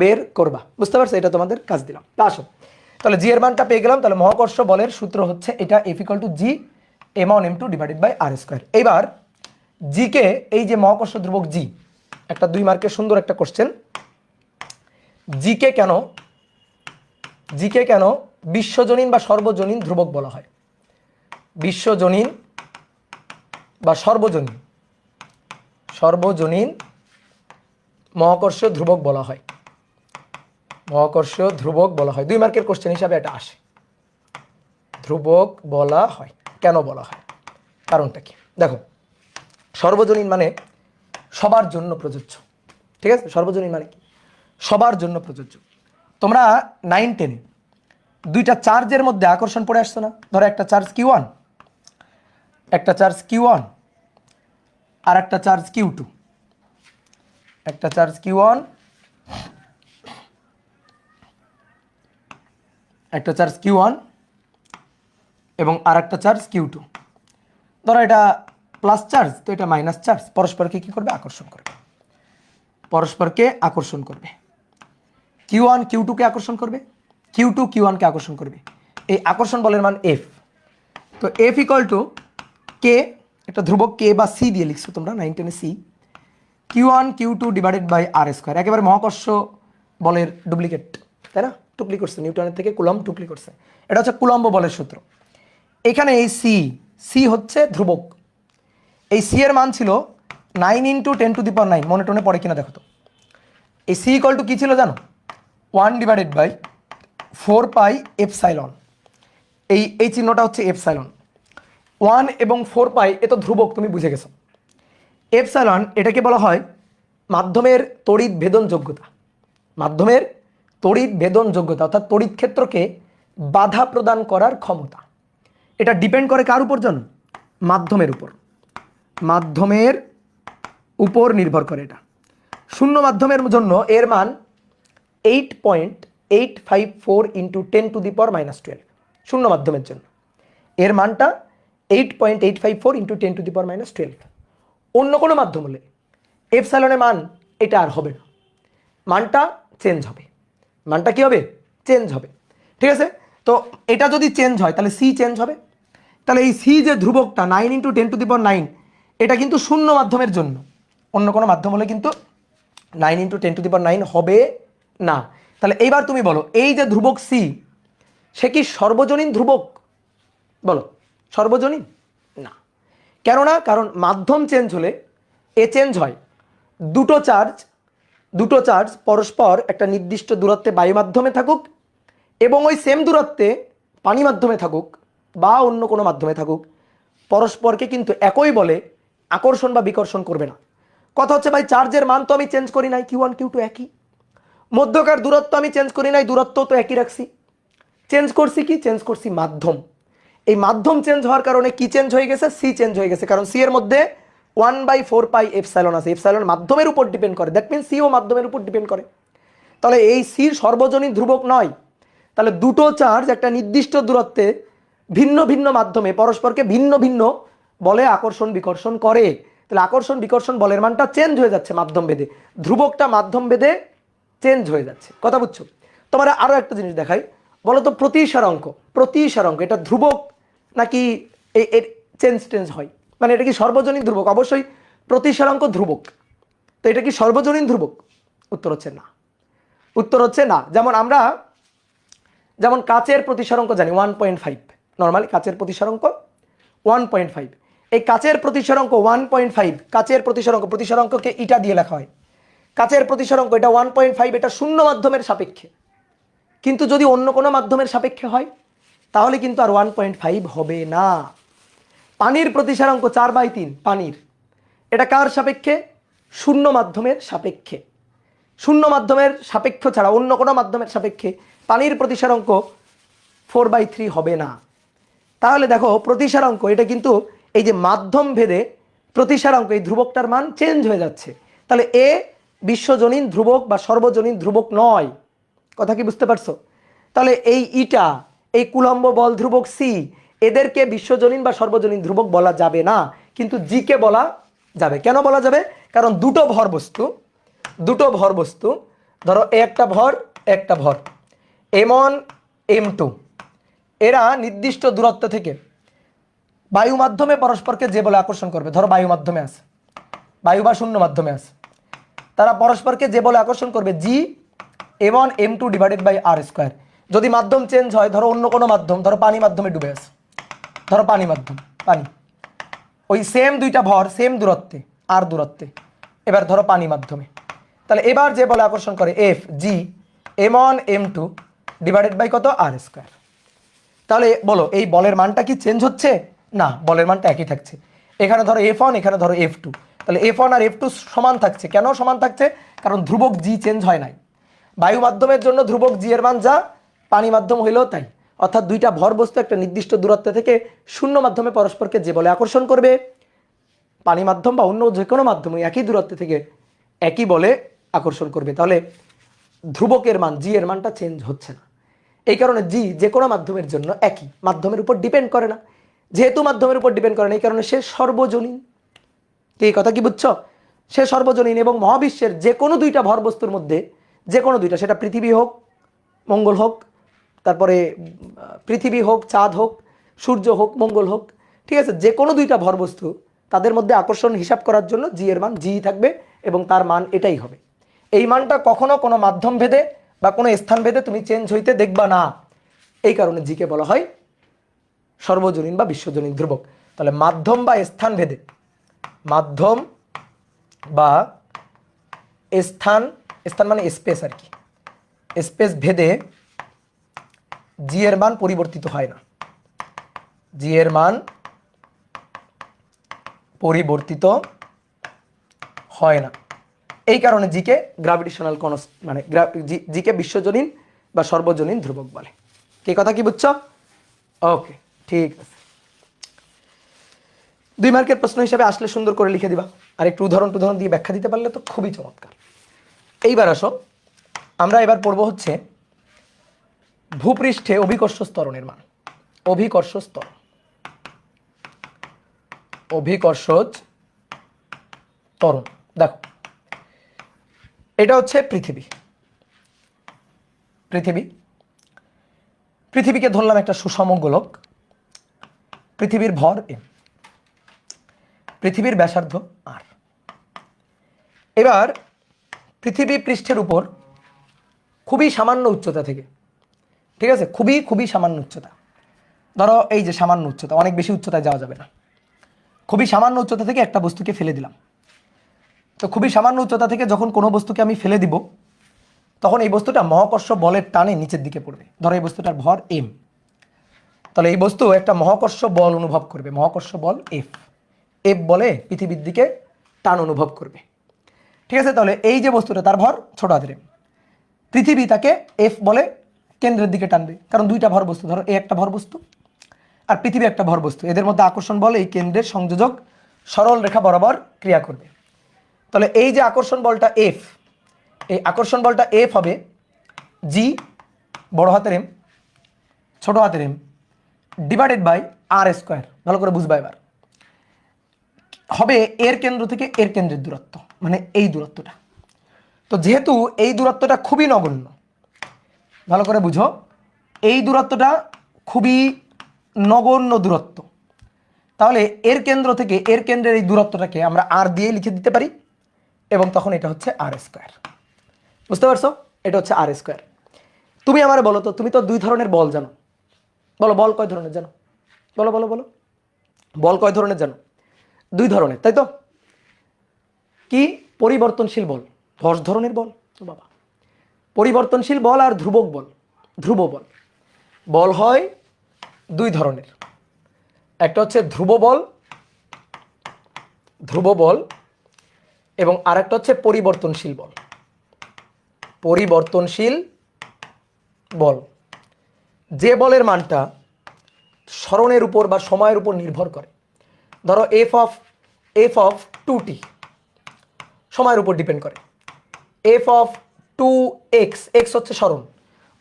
বের করবা। বুঝতে পারছো? এটা তোমাদের কাজ দিলাম। তা আসো, তাহলে জি এর মানটা পেয়ে গেলাম। তাহলে মহাকর্ষ বলের সূত্র হচ্ছে এটা F=G m1m2 divided by r square. এইবার জিকে, এই যে মহাকর্ষ ধ্রুবক জি, একটা 2 মার্কের সুন্দর একটা কোশ্চেন, জিকে কেন বিশ্বজনীন বা সর্বজনীন ধ্রুবক বলা হয়? বিশ্বজনীন বা সর্বজনীন মহাকর্ষ ধ্রুবক বলা হয়, মহাকর্ষ ধ্রুবক বলা হয়। 2 মার্কের কোশ্চেন হিসাবে এটা আসে, ধ্রুবক বলা হয়। কেন বলা হয়, কারণটা কি? দেখো, সর্বজনীন মানে সবার জন্য প্রযোজ্য, ঠিক আছে। সর্বজনীন মানে কি? সবার জন্য প্রযোজ্য। তোমরা 9-10 দুইটা চার্জের মধ্যে আকর্ষণ পড়ে আসছো না? ধরো একটা চার্জ Q1, একটা চার্জ Q1 আর একটা চার্জ Q2, একটা চার্জ Q1 একটা চার্জ Q1 এবং আর একটা চার্জ Q2। ধরো এটা প্লাস চার্জ, তো এটা মাইনাস চার্জ, পরস্পরকে কি করবে? আকর্ষণ করবে, পরস্পরকে আকর্ষণ করবে। Q1 Q2-কে আকর্ষণ করবে, Q2 Q1-কে আকর্ষণ করবে। এই আকর্ষণ বলের মান F। তো F=K, একটা ধ্রুবক K বা C দিয়ে লিখছো তোমরা 9-10 C, Q1 Q2 divided by r square. একেবারে মহাকর্ষ বলের ডুপ্লিকেট, তাই না? টুকলি করছে, নিউটনের থেকে কুলম্ব টুকলি করছে। এটা হচ্ছে কুলম্ব বলের সূত্র। এখানে এই সি হচ্ছে ধ্রুবক। এই সি এর মান ছিল 9 × 10⁹, মনে টনে পড়ে কিনা দেখো তো। এই সি ইকুয়াল টু কী ছিল জানো? 1/4πε। এই চিহ্নটা হচ্ছে এপসাইলন। 1 এবং 4π এ তো ধ্রুবক, তুমি বুঝে গেছো। এপসাইলন এটাকে বলা হয় মাধ্যমের তড়িৎ ভেদন যোগ্যতা, মাধ্যমের তড়িৎ ভেদন যোগ্যতা, অর্থাৎ তড়িৎ ক্ষেত্রকে বাধা প্রদান করার ক্ষমতা। এটা ডিপেন্ড করে কার উপর জানো? মাধ্যমের উপর, মাধ্যমের উপর নির্ভর করে এটা। শূন্য মাধ্যমের জন্য এর মান 8.854 × 10⁻⁻12। শূন্য মাধ্যমের জন্য এর মানটা 8.854 × 10⁻⁻12। অন্য কোনো মাধ্যম হলে এপসাইলনের মান এটা আর হবে না, মানটা চেঞ্জ হবে। মানটা কি হবে? চেঞ্জ হবে, ঠিক আছে। তো এটা যদি চেঞ্জ হয় তাহলে সি চেঞ্জ হবে। তাহলে এই সি যে ধ্রুবকটা 9 × 10⁹, এটা কিন্তু শূন্য মাধ্যমের জন্য। অন্য কোনো মাধ্যম হলে কিন্তু 9 × 10⁹ হবে না। তাহলে এইবার তুমি বলো, এই যে ধ্রুবক সি, সে কি সর্বজনীন ধ্রুবক? বলো, সর্বজনীন না। কেননা কারণ মাধ্যম চেঞ্জ হলে এ চেঞ্জ হয়। দুটো চার্জ পরস্পর একটা নির্দিষ্ট দূরত্বে বায়ু মাধ্যমে থাকুক এবং ওই সেম দূরত্বে পানি মাধ্যমে থাকুক বা অন্য কোনো মাধ্যমে থাকুক, পরস্পরকে কিন্তু একই বলে আকর্ষণ বা বিকর্ষণ করবে না। কথা হচ্ছে ভাই চার্জের মান তো আমি চেঞ্জ করি নাই, Q1 Q2 একই, মধ্যকার দূরত্ব আমি চেঞ্জ করি নাই, দূরত্ব তো একই রাখছি। চেঞ্জ করছি কি? চেঞ্জ করছি মাধ্যম। এই মাধ্যম চেঞ্জ হওয়ার কারণে কি চেঞ্জ হয়ে গেছে? সি চেঞ্জ হয়ে গেছে, কারণ সি এর মধ্যে 1/4πε আছে। এপসাইলন মাধ্যমের উপর ডিপেন্ড করে, দ্যাট মিনস সি ও মাধ্যমের উপর ডিপেন্ড করে। তাহলে এই সির সর্বজনীন ধ্রুবক নয়। তাহলে দুটো চার্জ একটা নির্দিষ্ট দূরত্বে ভিন্ন ভিন্ন মাধ্যমে পরস্পরকে ভিন্ন ভিন্ন বলে আকর্ষণ বিকর্ষণ করে। তাহলে আকর্ষণ বিকর্ষণ বলের মানটা চেঞ্জ হয়ে যাচ্ছে মাধ্যম ভেদে, ধ্রুবকটা মাধ্যম ভেদে চেঞ্জ হয়ে যাচ্ছে। কথা বুঝছো? তোমার আরো একটা জিনিস দেখাই, বলো তো প্রতিসারাঙ্ক। প্রতিসারাঙ্ক এটা ধ্রুবক নাকি এর চেঞ্জ টেঞ্জ হয়? মানে এটা কি সর্বজনীন ধ্রুবক? অবশ্যই প্রতিসারাঙ্ক ধ্রুবক। তো এটা কি সর্বজনীন ধ্রুবক? উত্তর হচ্ছে না। উত্তর হচ্ছে না। যেমন কাচের প্রতিসারাঙ্ক জানি 1.5, নর্মালি কাচের প্রতিসারাঙ্ক 1.5। এই কাচের প্রতিসারাঙ্ক 1.5, কাচের প্রতিসারাঙ্ককে ইটা দিয়ে লেখা হয়। কাচের প্রতিসারাঙ্ক এটা 1.5, এটা শূন্য মাধ্যমের সাপেক্ষে। কিন্তু যদি অন্য কোনো মাধ্যমের সাপেক্ষে হয় তাহলে কিন্তু আর 1.5 হবে না। পানির প্রতিসারাঙ্ক 4/3, পানির, এটা কার সাপেক্ষে? শূন্য মাধ্যমের সাপেক্ষে। শূন্য মাধ্যমের সাপেক্ষ ছাড়া অন্য কোনো মাধ্যমের সাপেক্ষে পানির প্রতিসারাঙ্ক 4/3 হবে না। তাহলে দেখো প্রতিসারাঙ্ক এটা কিন্তু এই যে মাধ্যম ভেদে প্রতিসারাঙ্ক এই ধ্রুবকটার মান চেঞ্জ হয়ে যাচ্ছে। তাহলে এ বিশ্বজনীন ধ্রুবক বা সর্বজনীন ধ্রুবক নয়। কথা কি বুঝতে পারছো? তাহলে এই ইটা, এই কুলম্ব বল ধ্রুবক সি, এদেরকে বিশ্বজনীন বা সর্বজনীন ধ্রুবক বলা যাবে না, কিন্তু জি কে বলা যাবে। কেন বলা যাবে? কারণ দুটো ভর বস্তু, ধরো একটা ভর m1 m2, এরা নির্দিষ্ট দূরত্ব থেকে বায়ু মাধ্যমে পরস্পরকে যে বলে আকর্ষণ করবে, ধরো বায়ু মাধ্যমে আছে, বায়ু বা শূন্য মাধ্যমে আছে, তারা পরস্পরকে যে বলে আকর্ষণ করবে জি m1 m2 /r²। যদি মাধ্যম চেঞ্জ হয়, ধরো অন্য কোনো মাধ্যম, ধরো পানি মাধ্যমে ডুবে আছে, ধরো পানি, ওই সেম দুইটা ভর সেম দূরত্বে আর দূরত্বে, এবার ধরো পানি মাধ্যমে, তাহলে এবার যে বলে আকর্ষণ করে এফ জি m1 m2 কত r²। তাহলে বলো এই বলের মানটা কি চেঞ্জ হচ্ছে? না, বলের মানটা একই থাকছে। এখানে ধরো f1, এখানে ধরো f2, তাহলে f1 আর f2 সমান থাকছে। কেন সমান থাকছে? কারণ ধ্রুবক জি চেঞ্জ হয় নাই। বায়ু মাধ্যমের জন্য ধ্রুবক জি এর মান যা, পানি মাধ্যম হইলেও তাই। অর্থাৎ দুইটা ভর বস্তু একটা নির্দিষ্ট দূরত্ব থেকে শূন্য মাধ্যমে পরস্পরকে যে বলে আকর্ষণ করবে, পানি মাধ্যম বা অন্য যে কোনো মাধ্যমে একই দূরত্ব থেকে একই বলে আকর্ষণ করবে। তাহলে ধ্রুবকের মান জি এর মানটা চেঞ্জ হচ্ছে না। এই কারণে জি যে কোনো মাধ্যমের জন্য একই, মাধ্যমের উপর ডিপেন্ড করে না। যেহেতু মাধ্যমের উপর ডিপেন্ড করে না, এই কারণে সে সর্বজনীন। কি কথা কি বুঝছো? সে সর্বজনীন এবং মহাবিশ্বের যে কোনো দুইটা ভর বস্তুর মধ্যে, যে কোনো দুইটা, সেটা পৃথিবী হোক, মঙ্গল হোক, তারপরে পৃথিবী হোক, চাঁদ হোক, সূর্য হোক, মঙ্গল হোক, ঠিক আছে, যে কোনো দুইটা ভর বস্তু, তাদের মধ্যে আকর্ষণ হিসাব করার জন্য জি এর মান জি থাকবে এবং তার মান এটাই হবে। এই মানটা কখনো কোনো মাধ্যম ভেদে বা কোনো স্থান ভেদে তুমি চেঞ্জ হইতে দেখবা না। এই কারণে জি কে বলা হয় সর্বজনীন বা বিশ্বজনীন ধ্রুবক। তাহলে মাধ্যম বা স্থান ভেদে, মাধ্যম বা স্থান, স্থান মানে স্পেস আর কি, স্পেস ভেদে জি এর মান পরিবর্তিত হয় না। জি এর মান পরিবর্তিত হয় না। এই কারণে জিকে গ্র্যাভিটেশনাল মানে জিকে বিশ্বজনীন বা সর্বজনীন ধ্রুবক বলে। কি কথা কি বুঝছো? ওকে, ঠিক আছে। 2 মার্কের প্রশ্ন হিসেবে আসলে সুন্দর করে লিখে দিবা, আর একটু উদাহরণ দিয়ে ব্যাখ্যা দিতে পারলে তো খুবই চমৎকার। এইবার আসো, আমরা এবার পড়ব হচ্ছে ভূপৃষ্ঠে অভিকর্ষ ত্বরণের মান। অভিকর্ষ ত্বরণ। দেখো, এটা হচ্ছে পৃথিবীকে ধরলাম একটা সুষম গোলক। পৃথিবীর ভর m, পৃথিবীর ব্যাসার্ধ r। এবার পৃথিবী পৃষ্ঠের উপর খুবই সামান্য উচ্চতা থেকে, ঠিক আছে, খুবই সামান্য উচ্চতা, ধরো এই যে সামান্য উচ্চতা, অনেক বেশি উচ্চতায় যাওয়া যাবে না, খুবই সামান্য উচ্চতা থেকে একটা বস্তুকে ফেলে দিলাম। তো খুবই সামান্য উচ্চতা থেকে যখন কোনো বস্তুকে আমি ফেলে দিব, তখন এই বস্তুটা মহাকর্ষ বলের টানে নিচের দিকে পড়বে। ধরো এই বস্তুটার ভর m, তাহলে এই বস্তু একটা মহাকর্ষ বল অনুভব করবে, মহাকর্ষ বল F বলে পৃথিবীর দিকে টান অনুভব করবে। ঠিক আছে, তাহলে এই যে বস্তুটা তার ভর ছোট হাতের m, পৃথিবী তাকে এফ বলে কেন্দ্রের দিকে টানবে, কারণ দুইটা ভর বস্তু, ধরো এ একটা ভর বস্তু আর পৃথিবী একটা ভর বস্তু, এদের মধ্যে আকর্ষণ বল এই কেন্দ্রের সংযোজক সরল রেখা বরাবর ক্রিয়া করবে। তাহলে এই যে আকর্ষণ বলটা এফ, এই আকর্ষণ বলটা এফ হবে জি বড় হাতের এম ছোট হাতের M divided by R square. ভালো করে বুঝবা এবার, হবে এর কেন্দ্র থেকে এর কেন্দ্রের দূরত্ব, মানে এই দূরত্বটা। তো যেহেতু এই দূরত্বটা খুবই নগণ্য, ভালো করে বুঝো, এই দূরত্বটা খুবই নগণ্য দূরত্ব, তাহলে এর কেন্দ্র থেকে এর কেন্দ্রের এই দূরত্বটাকে আমরা আর দিয়ে লিখে দিতে পারি, এবং তখন এটা হচ্ছে আর স্কোয়ার। বুঝতে পারছো? এটা হচ্ছে আর স্কোয়ার। তুমি আমার বলো তো, তুমি তো দুই ধরনের বল জানো, বলো বল কয় ধরনের জানো? বলো বলো বলো, বল কয় ধরনের জানো? দুই ধরনের, তাই তো? কি? পরিবর্তনশীল বল 10 ধরনের বল। ও বাবা, পরিবর্তনশীল বল আর ধ্রুবক বল। ধ্রুব বল, বল হয় দুই ধরনের, একটা হচ্ছে ধ্রুব বল, ধ্রুব বল, এবং আরেকটা হচ্ছে পরিবর্তনশীল বল। পরিবর্তনশীল বল, যে বলের মানটা সরণের উপর বা সময়ের উপর নির্ভর করে। ধরো এফ অফ 2t সময়ের উপর ডিপেন্ড করে, এফ অফ 2x, এক্স হচ্ছে সরণ,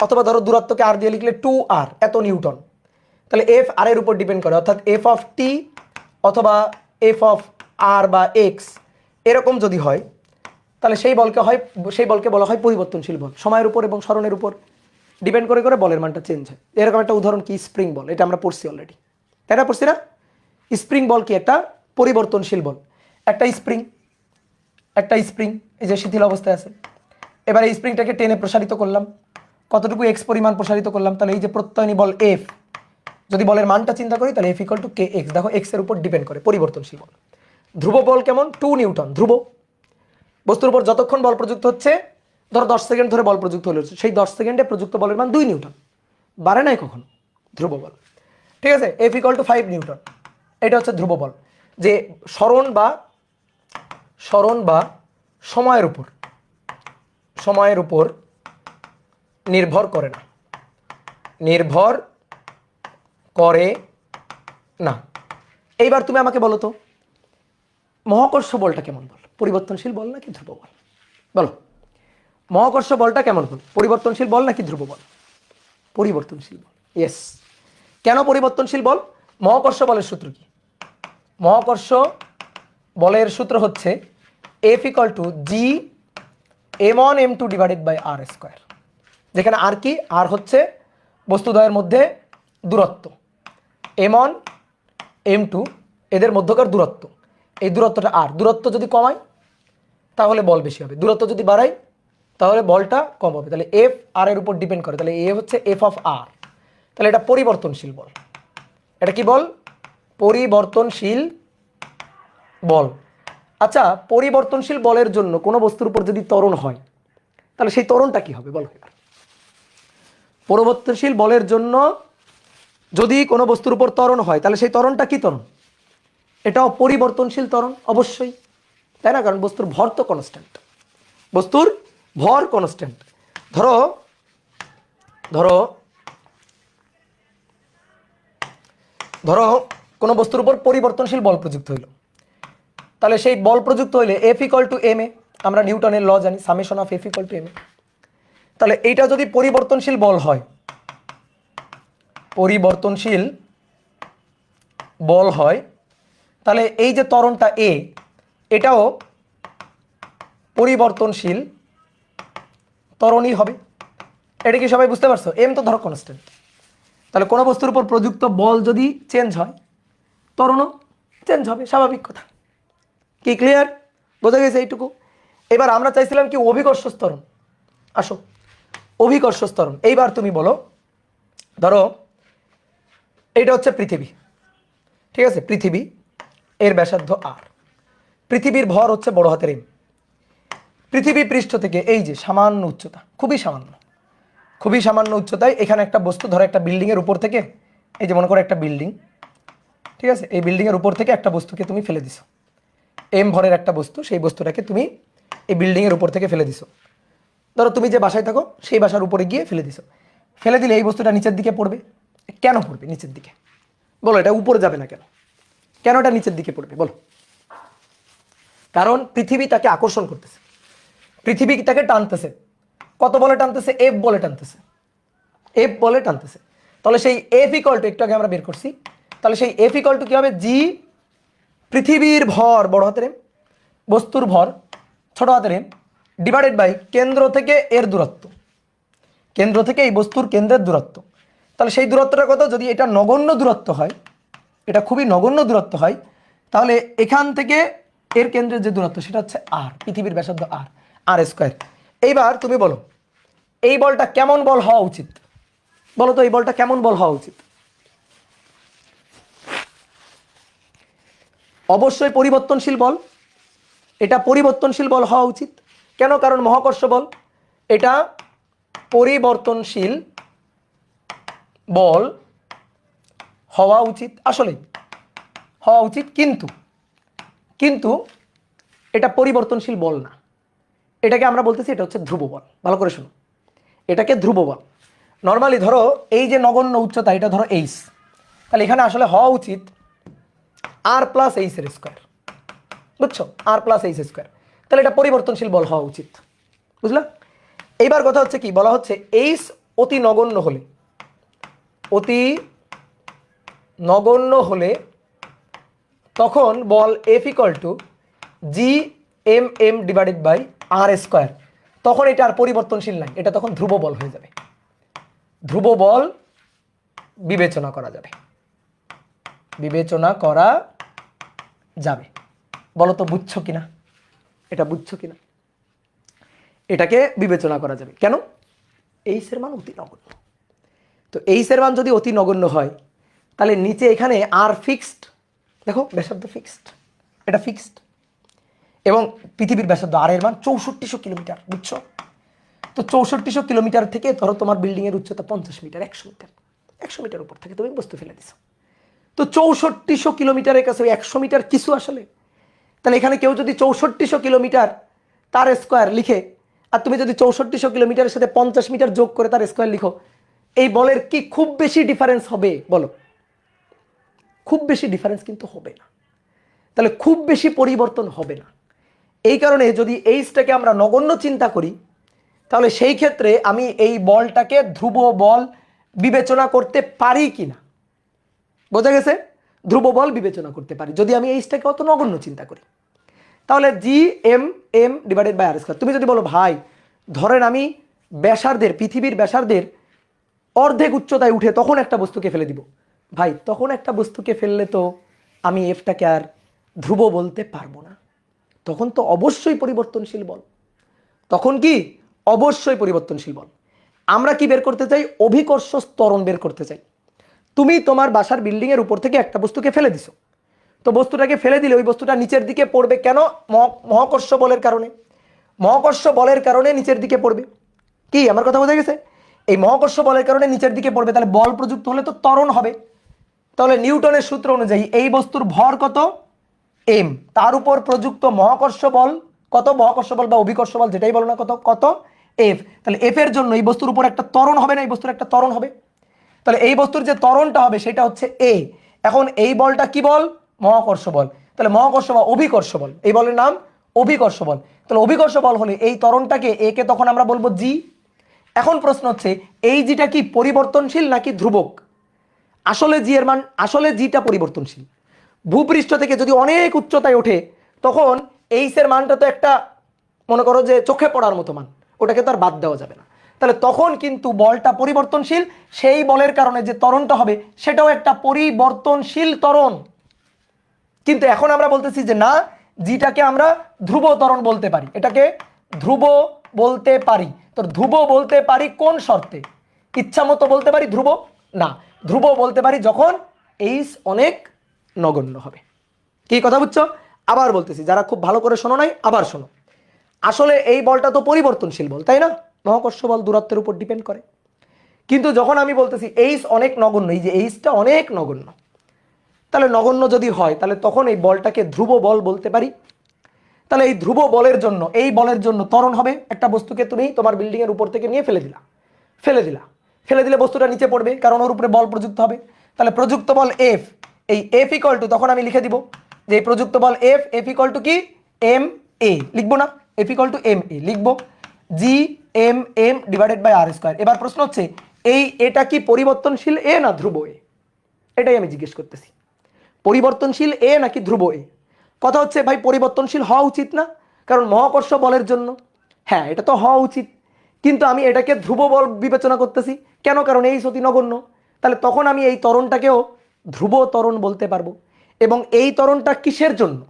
অথবা ধরো দূরত্বকে আর দিয়ে লিখলে 2r এত নিউটন, তাহলে এফ আর এর উপর ডিপেন্ড করে, অর্থাৎ এফ অফ টি অথবা এফ অফ আর বা এক্স এরকম যদি হয়, তাহলে সেই বলকে বলা হয় পরিবর্তনশীল বল। সময়ের উপর এবং সরণের উপর ডিপেন্ড করে করে বলের মানটা চেঞ্জ হয়। এরকম একটা উদাহরণ কি? স্প্রিং বল, এটা আমরা পড়ছি অলরেডি, তাই না? পড়ছি না? স্প্রিং বল কি? একটা পরিবর্তনশীল বল। একটা স্প্রিং এই যে শিথিল অবস্থায় আছে, এবার এই স্প্রিংটাকে টেনে প্রসারিত করলাম, কতটুকু এক্স পরিমাণ প্রসারিত করলাম, তাহলে এই যে প্রত্যয়নী বল এফ, যদি বলের মানটা চিন্তা করি তাহলে এফ ইকুয়াল টু কে এক্স। দেখো এক্স এর উপর ডিপেন্ড করে, পরিবর্তনশীল বল। ধ্রুব বল কেমন? 2 নিউটন ধ্রুব, বস্তুর উপর যতক্ষণ বল প্রযুক্ত হচ্ছে, ধরো 10 সেকেন্ড ধরে বল প্রযুক্ত হলো, সেই 10 সেকেন্ডে প্রযুক্ত বলের মান 2 নিউটন, বাড়ে নাই কখনো, ধ্রুব বল। ঠিক আছে? এফ ইকুয়াল টু 5 নিউটন, এটা হচ্ছে ধ্রুব বল, যে সরণ বা সময়ের উপর নির্ভর করে না, নির্ভর করে না। এইবার তুমি আমাকে বলো তো, মহাকর্ষ বলটা কেমন বল? পরিবর্তনশীল বল নাকি ধ্রুব বল? বলো, মহাকর্ষ বলটা কেমন বল? পরিবর্তনশীল বল নাকি ধ্রুব বল? পরিবর্তনশীল বল। ইয়েস। কেন পরিবর্তনশীল বল? মহাকর্ষ বলের সূত্র কি? মহাকর্ষ বলের সূত্র হচ্ছে F equal to G m1 m2 divided by R square, যেখানে আর কি? আর হচ্ছে বস্তুদ্বয়ের মধ্যে দূরত্ব, m1 m2 এদের মধ্যকার দূরত্ব, এই দূরত্বটা আর। দূরত্ব যদি কমাই তাহলে বল বেশি হবে, দূরত্ব যদি বাড়াই তাহলে বলটা কম হবে। তাহলে এফ আর এর উপর ডিপেন্ড করে, তাহলে এ হচ্ছে এফ অফ আর, তাহলে এটা পরিবর্তনশীল বল। এটা কি বল? পরিবর্তনশীল বল। আচ্ছা, পরিবর্তনশীল বলের জন্য কোনো বস্তুর উপর যদি ত্বরণ হয়, তাহলে সেই ত্বরণটা কি হবে বলো? পরিবর্তনশীল বলের জন্য যদি কোনো বস্তুর উপর ত্বরণ হয়, তাহলে সেই ত্বরণটা কি ত্বরণ? এটাও পরিবর্তনশীল ত্বরণ অবশ্যই, তাই না? কারণ বস্তুর ভর তো কনস্ট্যান্ট, বস্তুর ভর কনস্ট্যান্ট। ধরো ধরো ধরো কোনো বস্তুর উপর পরিবর্তনশীল বল প্রযুক্ত হইল, তাহলে সেই বল প্রযুক্ত হইলে F equal to M A, আমরা নিউটনের ল জানি, summation of F equal to M A. তাহলে এইটা যদি পরিবর্তনশীল বল হয়, পরিবর্তনশীল বল হয়, তাহলে এই যে ত্বরণটা এ, এটাও পরিবর্তনশীল ত্বরণই হবে। এটা কি সবাই বুঝতে পারছো? এম তো ধরো কনস্ট্যান্ট, তাহলে কোনো বস্তুর উপর প্রযুক্ত বল যদি চেঞ্জ হয়, ত্বরণও চেঞ্জ হবে, স্বাভাবিক কথা। কি ক্লিয়ার? বোঝা গেছে এইটুকু? এবার আমরা চাইছিলাম কি? অভিকর্ষ ত্বরণ। আসো, অভিকর্ষ ত্বরণ। এইবার তুমি বলো, ধরো এইটা হচ্ছে পৃথিবী, ঠিক আছে? পৃথিবী, এর ব্যাসার্ধ আর, পৃথিবীর ভর হচ্ছে বড় হাতের এম। পৃথিবী পৃষ্ঠ থেকে এই যে সামান্য উচ্চতা, খুবই সামান্য উচ্চতায় এখানে একটা বস্তু, ধরো একটা বিল্ডিংয়ের উপর থেকে, এই যে মনে করো একটা বিল্ডিং, ঠিক আছে? এই বিল্ডিংয়ের উপর থেকে একটা বস্তুকে তুমি ফেলে দিছো, এম ভরের একটা বস্তু, সেই বস্তুটাকে তুমি এই বিল্ডিংয়ের উপর থেকে ফেলে দিছো। ধরো তুমি যে বাসায় থাকো সেই বাসার উপরে গিয়ে ফেলে দিছো, ফেলে দিলে এই বস্তুটা নিচের দিকে পড়বে। কেন পড়বে নিচের দিকে? বলো, এটা উপরে যাবে না কেন? কেন এটা নিচের দিকে পড়বে বলো? কারণ পৃথিবী তাকে আকর্ষণ করতেছে, পৃথিবী তাকে টানতেছে। কত বলে টানতেছে? এফ বলে টানতেছে, এফ বলে টানতেছে। তাহলে সেই এফ ইকুয়াল টু, একটু আগে আমরা বের করছি, তাহলে সেই এফ ইকুয়াল টু কি হবে? জি পৃথিবীর ভর বড় হাতের এম, বস্তুর ভর ছোট হাতের এম, ডিভাইডেড বাই কেন্দ্র থেকে এর দূরত্ব, কেন্দ্র থেকে এই বস্তুর কেন্দ্রের দূরত্ব। তাহলে সেই দূরত্বটা কত? যদি এটা নগণ্য দূরত্ব হয়, এটা খুবই নগণ্য দূরত্ব হয়, তাহলে এখান থেকে এর কেন্দ্রের যে দূরত্ব সেটা হচ্ছে আর, পৃথিবীর ব্যাসার্ধ আর, আর স্কোয়ার। এইবার তুমি বলো এই বলটা কেমন বল হওয়া উচিত? বলো তো এই বলটা কেমন বল হওয়া উচিত? অবশ্যই পরিবর্তনশীল বল। এটা পরিবর্তনশীল বল হওয়া উচিত। কেন? কারণ মহাকর্ষ বল এটা পরিবর্তনশীল বল হওয়া উচিত, আসলেই হওয়া উচিত। কিন্তু কিন্তু এটা পরিবর্তনশীল বল না, এটাকে আমরা বলতেছি এটা হচ্ছে ধ্রুব বল। ভালো করে শুনো, এটাকে ধ্রুব বল। নর্মালি ধরো এই যে নগণ্য উচ্চতা, এটা ধরো এইচ, তাহলে এখানে আসলে হওয়া উচিত আর প্লাস এইচ এর স্কোয়ার, বুঝছো? আর প্লাস এইচ স্কোয়ার। তাহলে এটা পরিবর্তনশীল বল হওয়া উচিত, বুঝলা? এইবার কথা হচ্ছে কি, বলা হচ্ছে এইচ অতি নগণ্য হলে, অতি নগণ্য হলে তখন বল F equal to G M M divided by R square. তখন এটা আর পরিবর্তনশীল নাই, এটা তখন ধ্রুব বল হয়ে যাবে। ধ্রুব বল বিবেচনা করা যাবে, বিবেচনা করা যাবে। বলো তো বুঝছো কিনা? এটা বুঝছো কিনা? এটাকে বিবেচনা করা যাবে। কেন? এইচ এর মান অতি নগণ্য। তো এইচ এর মান যদি অতি নগণ্য হয়, তাহলে নিচে এখানে আর ফিক্সড, দেখো ব্যাসার্ধ ফিক্সড, এটা ফিক্সড, এবং পৃথিবীর ব্যাসার্ধ আর এর মান 6400 কিলোমিটার, বুঝছো? তো 6400 কিলোমিটার থেকে ধরো তোমার বিল্ডিং এর উচ্চতা 50 মিটার, 100 মিটার, 100 মিটার উপর থেকে তুমি বস্তু ফেলে দিছো। তো 6400 কিলোমিটারের কাছে 100 মিটার কিছু আসলে? তাহলে এখানে কেউ যদি 6400 কিলোমিটার তার স্কোয়ার লিখে, আর তুমি যদি 6400 কিলোমিটারের সাথে 50 মিটার যোগ করে তার স্কোয়ার লিখো, এই বলের কি খুব বেশি ডিফারেন্স হবে? বলো, খুব বেশি ডিফারেন্স কিন্তু হবে না। তাহলে খুব বেশি পরিবর্তন হবে না। এই কারণে যদি এইচটাকে আমরা নগণ্য চিন্তা করি, তাহলে সেই ক্ষেত্রে আমি এই বলটাকে ধ্রুব বল বিবেচনা করতে পারি কিনা? বোঝা গেছে? ধ্রুব বল বিবেচনা করতে পারি যদি আমি এইচটাকে অত নগণ্য চিন্তা করি। তাহলে G M M divided by R square. তুমি যদি বলো ভাই ধরেন আমি ব্যাসার্ধের, পৃথিবীর ব্যাসার্ধের অর্ধেক উচ্চতায় উঠে তখন একটা বস্তুকে ফেলে দিব, ভাই তখন একটা বস্তুকে ফেললে তো আমি এফটাকে আর ধ্রুব বলতে পারবো না। তখন তো অবশ্যই পরিবর্তনশীল বল। তখন কি? অবশ্যই পরিবর্তনশীল বল। আমরা কি বের করতে চাই? অভিকর্ষ ত্বরণ বের করতে চাই। তুমি তোমার বাসার বিল্ডিং এর উপর থেকে একটা বস্তুকে ফেলে দিছো, তো বস্তুটাকে ফেলে দিলে ওই বস্তুটা নিচের দিকে পড়বে। কেন? মহাকর্ষ বলের কারণে। মহাকর্ষ বলের কারণে নিচের দিকে পড়বে। কি আমার কথা বোঝা গেছে? এই মহাকর্ষ বলের কারণে নিচের দিকে পড়বে, তাহলে বল প্রযুক্ত হলে তো ত্বরণ হবে। তাহলে নিউটনের সূত্র অনুযায়ী এই বস্তুর ভর কত? এম, তার উপর প্রযুক্ত মহাকর্ষ বল কত? মহাকর্ষ বল বা অভিকর্ষ বল যেটাই বলো না কত, কত? এফ। তাহলে এফ এর জন্য এই বস্তুর উপর একটা ত্বরণ হবে না? এই বস্তুর একটা ত্বরণ হবে। তাহলে এই বস্তুর যে ত্বরণটা হবে সেটা হচ্ছে এ। এখন এই বলটা কি বল? মহাকর্ষ বল। তাহলে মহাকর্ষ বা অভিকর্ষ বল, এই বলের নাম অভিকর্ষ বল। তাহলে অভিকর্ষ বল হলে এই ত্বরণটাকে এ কে তখন আমরা বলবো জি। এখন প্রশ্ন হচ্ছে এই জিটা কি পরিবর্তনশীল নাকি ধ্রুবক? আসলে জি এর মান, আসলে জিটা পরিবর্তনশীল। ভূপৃষ্ঠ থেকে যদি অনেক উচ্চতায় ওঠে তখন এইচ এর মানটা তো একটা মনে করো যে চোখে পড়ার মতো মান, ওটাকে তো আর বাদ দেওয়া যাবে না। তাহলে তখন কিন্তু বলটা পরিবর্তনশীল, সেই বলের কারণে যে ত্বরণটা হবে সেটাও একটা পরিবর্তনশীল ত্বরণ। কিন্তু এখন আমরা বলতেছি যে না, জিটাকে আমরা ধ্রুব ত্বরণ বলতে পারি, এটাকে ধ্রুব বলতে পারি। তো ধ্রুব বলতে পারি কোন শর্তে? ইচ্ছা মতো বলতে পারি ধ্রুব না, ধ্রুব বলতে পারি যখন এইচ অনেক নগণ্য হবে। কি কথা বুঝছো? আবার বলতেছি, যারা খুব ভালো করে শোনো নাই আবার শোনো। আসলে এই বলটা তো পরিবর্তনশীল বল, তাই না? মহাকর্ষ বল দূরত্বের উপর ডিপেন্ড করে। কিন্তু যখন আমি বলতেছি এইচ অনেক নগণ্য, এই যে এইচটা অনেক নগণ্য, তাহলে নগণ্য যদি হয় তাহলে তখন এই বলটাকে ধ্রুব বল বলতে পারি। তাহলে এই ধ্রুব বলের জন্য, এই বলের জন্য ত্বরণ হবে, একটা বস্তুকে তুমি তোমার বিল্ডিং এর উপর থেকে নিয়ে ফেলে দিলা, ফেলে দিলে বস্তুটা নিচে পড়বে, কারণ ওর উপরে বল প্রযুক্ত হবে। তাহলে প্রযুক্ত বল এফ, এই এফ ইকুয়াল টু, তখন আমি লিখে দিব যে এই প্রযুক্ত বল এফ, এফ ইকুয়াল টু কি এম এ, লিখবো না, F equal to M A লিখবো, G M M divided by R square. এবার প্রশ্ন হচ্ছে এই এটা কি পরিবর্তনশীল এ না ধ্রুব এ, এটাই আমি জিজ্ঞেস করতেছি, পরিবর্তনশীল এ নাকি ধ্রুব এ। কথা হচ্ছে ভাই পরিবর্তনশীল হওয়া উচিত না, কারণ মহাকর্ষ বলের জন্য, হ্যাঁ এটা তো হওয়া উচিত, কিন্তু আমি এটাকে ধ্রুব বল বিবেচনা করতেছি কেন, কারণ এই সতি নগণ্য। তাহলে তখন আমি এই ত্বরণটাকেও ধ্রুব ত্বরণ বলতে পারবো। এবং এই ত্বরণটা কিসের জন্য,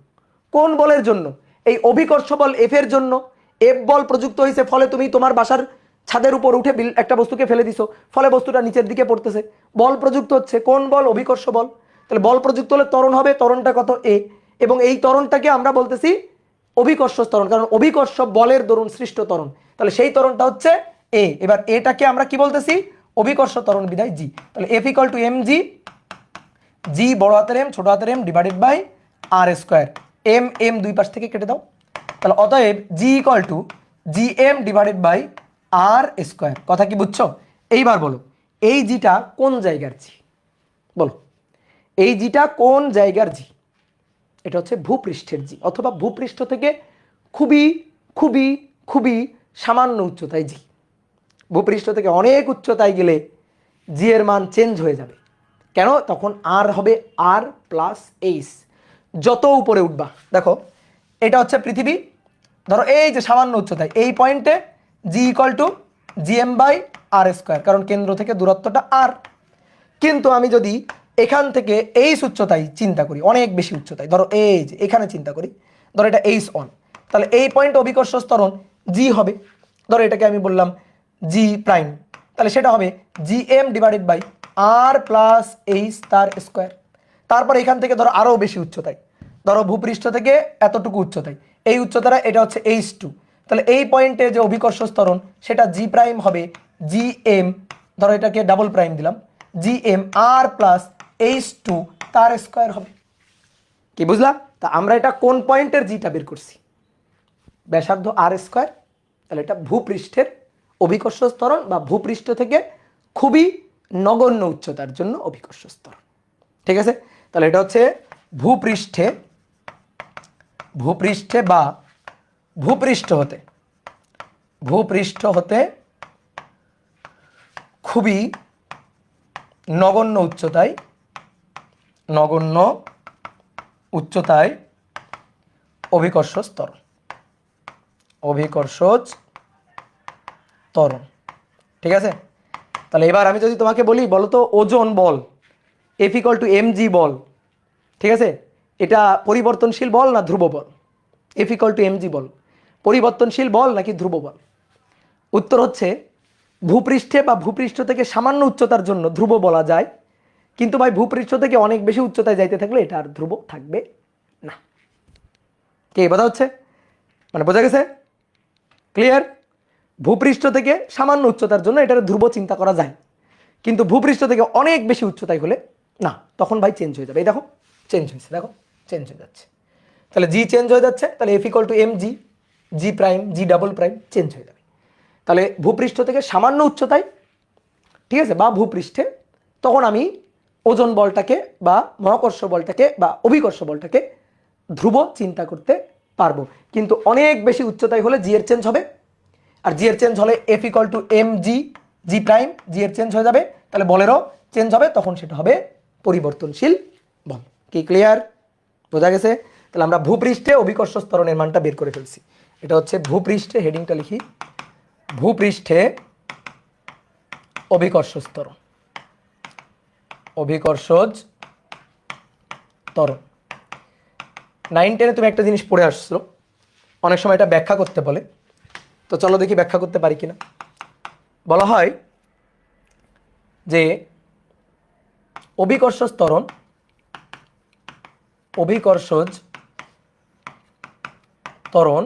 কোন বলের জন্য, এই অভিকর্ষ বল এফ এর জন্য। এফ বল প্রযুক্ত হয়েছে, ফলে তুমি তোমার বাসার ছাদের উপর উঠে একটা বস্তুকে ফেলে দিছো, ফলে বস্তুটা নিচের দিকে পড়তেছে, বল প্রযুক্ত হচ্ছে, কোন বল, অভিকর্ষ বল। তাহলে বল প্রযুক্ত হলে ত্বরণ হবে, ত্বরণটা কত এ, এবং এই ত্বরণটাকে আমরা বলতেছি অভিকর্ষ ত্বরণ, কারণ অভিকর্ষ বলের দরুন সৃষ্ট ত্বরণ, তাহলে সেই ত্বরণটা হচ্ছে এ। এবার এটাকে আমরা কি বলতেছি, অভিকর্ষ ত্বরণ বিধায় জি। তাহলে F equal to M G, G বড় হাতের এম ছোট হাতের M divided by R square, M M দুই পাশ থেকে কেটে দাও, তাহলে অতএব G equal to G M divided by R square. কথা কি বুঝছো? এইবার বলো এই জিটা কোন জায়গার জি, বলো এই জিটা কোন জায়গার জি। এটা হচ্ছে ভূপৃষ্ঠের জি, অথবা ভূপৃষ্ঠ থেকে খুবই খুবই খুবই সামান্য উচ্চতায় জি। ভূপৃষ্ঠ থেকে অনেক উচ্চতায় গেলে জি এর মান চেঞ্জ হয়ে যাবে, কেন, তখন আর হবে আর প্লাস এইচ, যত উপরে উঠবা। দেখো এটা হচ্ছে পৃথিবী, ধরো এই যে সামান্য উচ্চতায়, এই পয়েন্টে G equal to G M by R square, কারণ কেন্দ্র থেকে দূরত্বটা আর। কিন্তু আমি যদি এখান থেকে এইচ উচ্চতায় চিন্তা করি, অনেক বেশি উচ্চতায়, ধরো এই যে এখানে চিন্তা করি, ধরো এটা এইচ ওয়ান, তাহলে এই পয়েন্ট অভিকর্ষ ত্বরণ জি হবে, ধরো এটাকে আমি বললাম জি প্রাইম, তাহলে সেটা হবে G M divided by R plus H তার স্কোয়ার। তারপর এখান থেকে ধরো আরও বেশি উচ্চতায়, ধরো ভূপৃষ্ঠ থেকে এতটুকু উচ্চতায়, এই উচ্চতাটা এটা হচ্ছে এইচ টু, তাহলে এই পয়েন্টে যে অভিকর্ষ ত্বরণ সেটা জি প্রাইম হবে জি এম, ধরো এটাকে ডাবল প্রাইম দিলাম, G M R plus H two তার স্কোয়ার হবে। কি বুঝলা? তা আমরা এটা কোন পয়েন্টের জিটা বের করছি, ব্যাসার্ধ আর স্কোয়ার, তাহলে এটা ভূপৃষ্ঠের অভিকর্ষ ত্বরণ বা ভূপৃষ্ঠ থেকে খুবই নগণ্য উচ্চতার জন্য অভিকর্ষ ত্বরণ। ঠিক আছে, তাহলে এটা হচ্ছে ভূপৃষ্ঠে, ভূপৃষ্ঠে বা ভূপৃষ্ঠ হতে খুবই নগণ্য উচ্চতায় অভিকর্ষ ত্বরণ, অভিকর্ষজ ত্বরণ। ঠিক আছে, তাহলে এবার আমি যদি তোমাকে বলি, বলো তো ওজন বল F equal to M G বল, ঠিক আছে, এটা পরিবর্তনশীল বল না ধ্রুব বল? F equal to M G বল পরিবর্তনশীল বল নাকি ধ্রুব বল? উত্তর হচ্ছে ভূপৃষ্ঠে বা ভূপৃষ্ঠ থেকে সামান্য উচ্চতার জন্য ধ্রুব বলা যায়, কিন্তু ভাই ভূপৃষ্ঠ থেকে অনেক বেশি উচ্চতায় যাইতে থাকলে এটা আর ধ্রুব থাকবে না। কে বোঝা হচ্ছে, মানে বোঝা গেছে? ক্লিয়ার? ভূপৃষ্ঠ থেকে সামান্য উচ্চতার জন্য এটার ধ্রুব চিন্তা করা যায়, কিন্তু ভূপৃষ্ঠ থেকে অনেক বেশি উচ্চতায় হলে না, তখন ভাই চেঞ্জ হয়ে যাবে। এই দেখো চেঞ্জ হয়েছে, দেখো চেঞ্জ হয়ে যাচ্ছে, তাহলে জি চেঞ্জ হয়ে যাচ্ছে, তাহলে F equal to M G, G prime G double prime change হয়ে যাবে। তাহলে ভূপৃষ্ঠ থেকে সামান্য উচ্চতায়, ঠিক আছে, বা ভূপৃষ্ঠে, তখন আমি ওজন বলটাকে বা মহাকর্ষ বলটাকে বা অভিকর্ষ বলটাকে ধ্রুব চিন্তা করতে পারবো, কিন্তু অনেক বেশি উচ্চতায় হলে জি এর চেঞ্জ হবে, আর জি এর চেঞ্জ হলে F equal to M G, G prime G এর চেঞ্জ হয়ে যাবে, তাহলে বলেরও চেঞ্জ হবে, তখন সেটা হবে পরিবর্তনশীল বল। কি ক্লিয়ার? বোঝা গেছে? তাহলে আমরা ভূপৃষ্ঠে অভিকর্ষ ত্বরণের মানটা বের করে ফেলছি। এটা হচ্ছে ভূপৃষ্ঠে, হেডিংটা লিখি, ভূপৃষ্ঠে অভিকর্ষ ত্বরণ, অভিকর্ষজ ত্বরণ। 9-10 তুমি একটা জিনিস পড়ে আসছো, অনেক সময় এটা ব্যাখ্যা করতে বলে, তো চলো দেখি ব্যাখ্যা করতে পারি কিনা। বলা হয় যে অভিকর্ষজ ত্বরণ, অভিকর্ষজ ত্বরণ,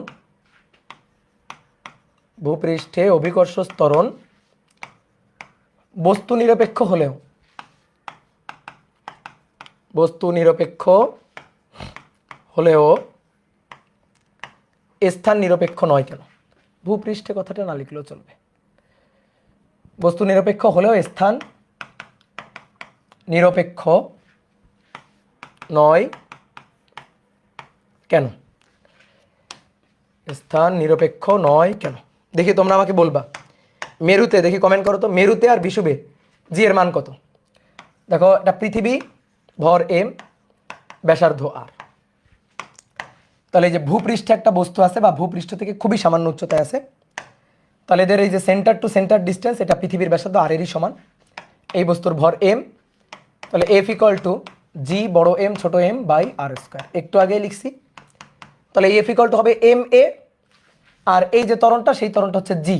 ভূপৃষ্ঠে অভিকর্ষজ ত্বরণ বস্তু নিরপেক্ষ হলেও, বস্তু নিরপেক্ষ হলেও স্থান নিরপেক্ষ নয় কেন? ভূপৃষ্ঠে কথাটা না লিখলেও চলবে। বস্তু নিরপেক্ষ হলেও স্থান নিরপেক্ষ নয় কেন? স্থান নিরপেক্ষ নয় কেন? দেখি তোমরা আমাকে বলবা। মেরুতে দেখি কমেন্ট করো তো, মেরুতে আর বিষুবে জি এর মান কত? দেখো এটা পৃথিবী, ভর এম, ব্যাসার্ধ আর। তাহলে এই যে ভূপৃষ্ঠে একটা বস্তু আছে বা ভূপৃষ্ঠ থেকে খুবই সামান্য উচ্চতায় আছে, তাহলে এদের এই যে সেন্টার টু সেন্টার ডিস্টেন্স এটা পৃথিবীর ব্যাসার্ধ আর এরই সমান। এই বস্তুর ভর এম, তাহলে এফ ইকুয়াল টু জি বড় এম ছোট এম বাই আর স্কোয়ার, একটু আগে লিখছি। তাহলে এফ ইকুয়াল টু হবে এম এ, আর এই যে ত্বরণটা সেই ত্বরণটা হচ্ছে জি,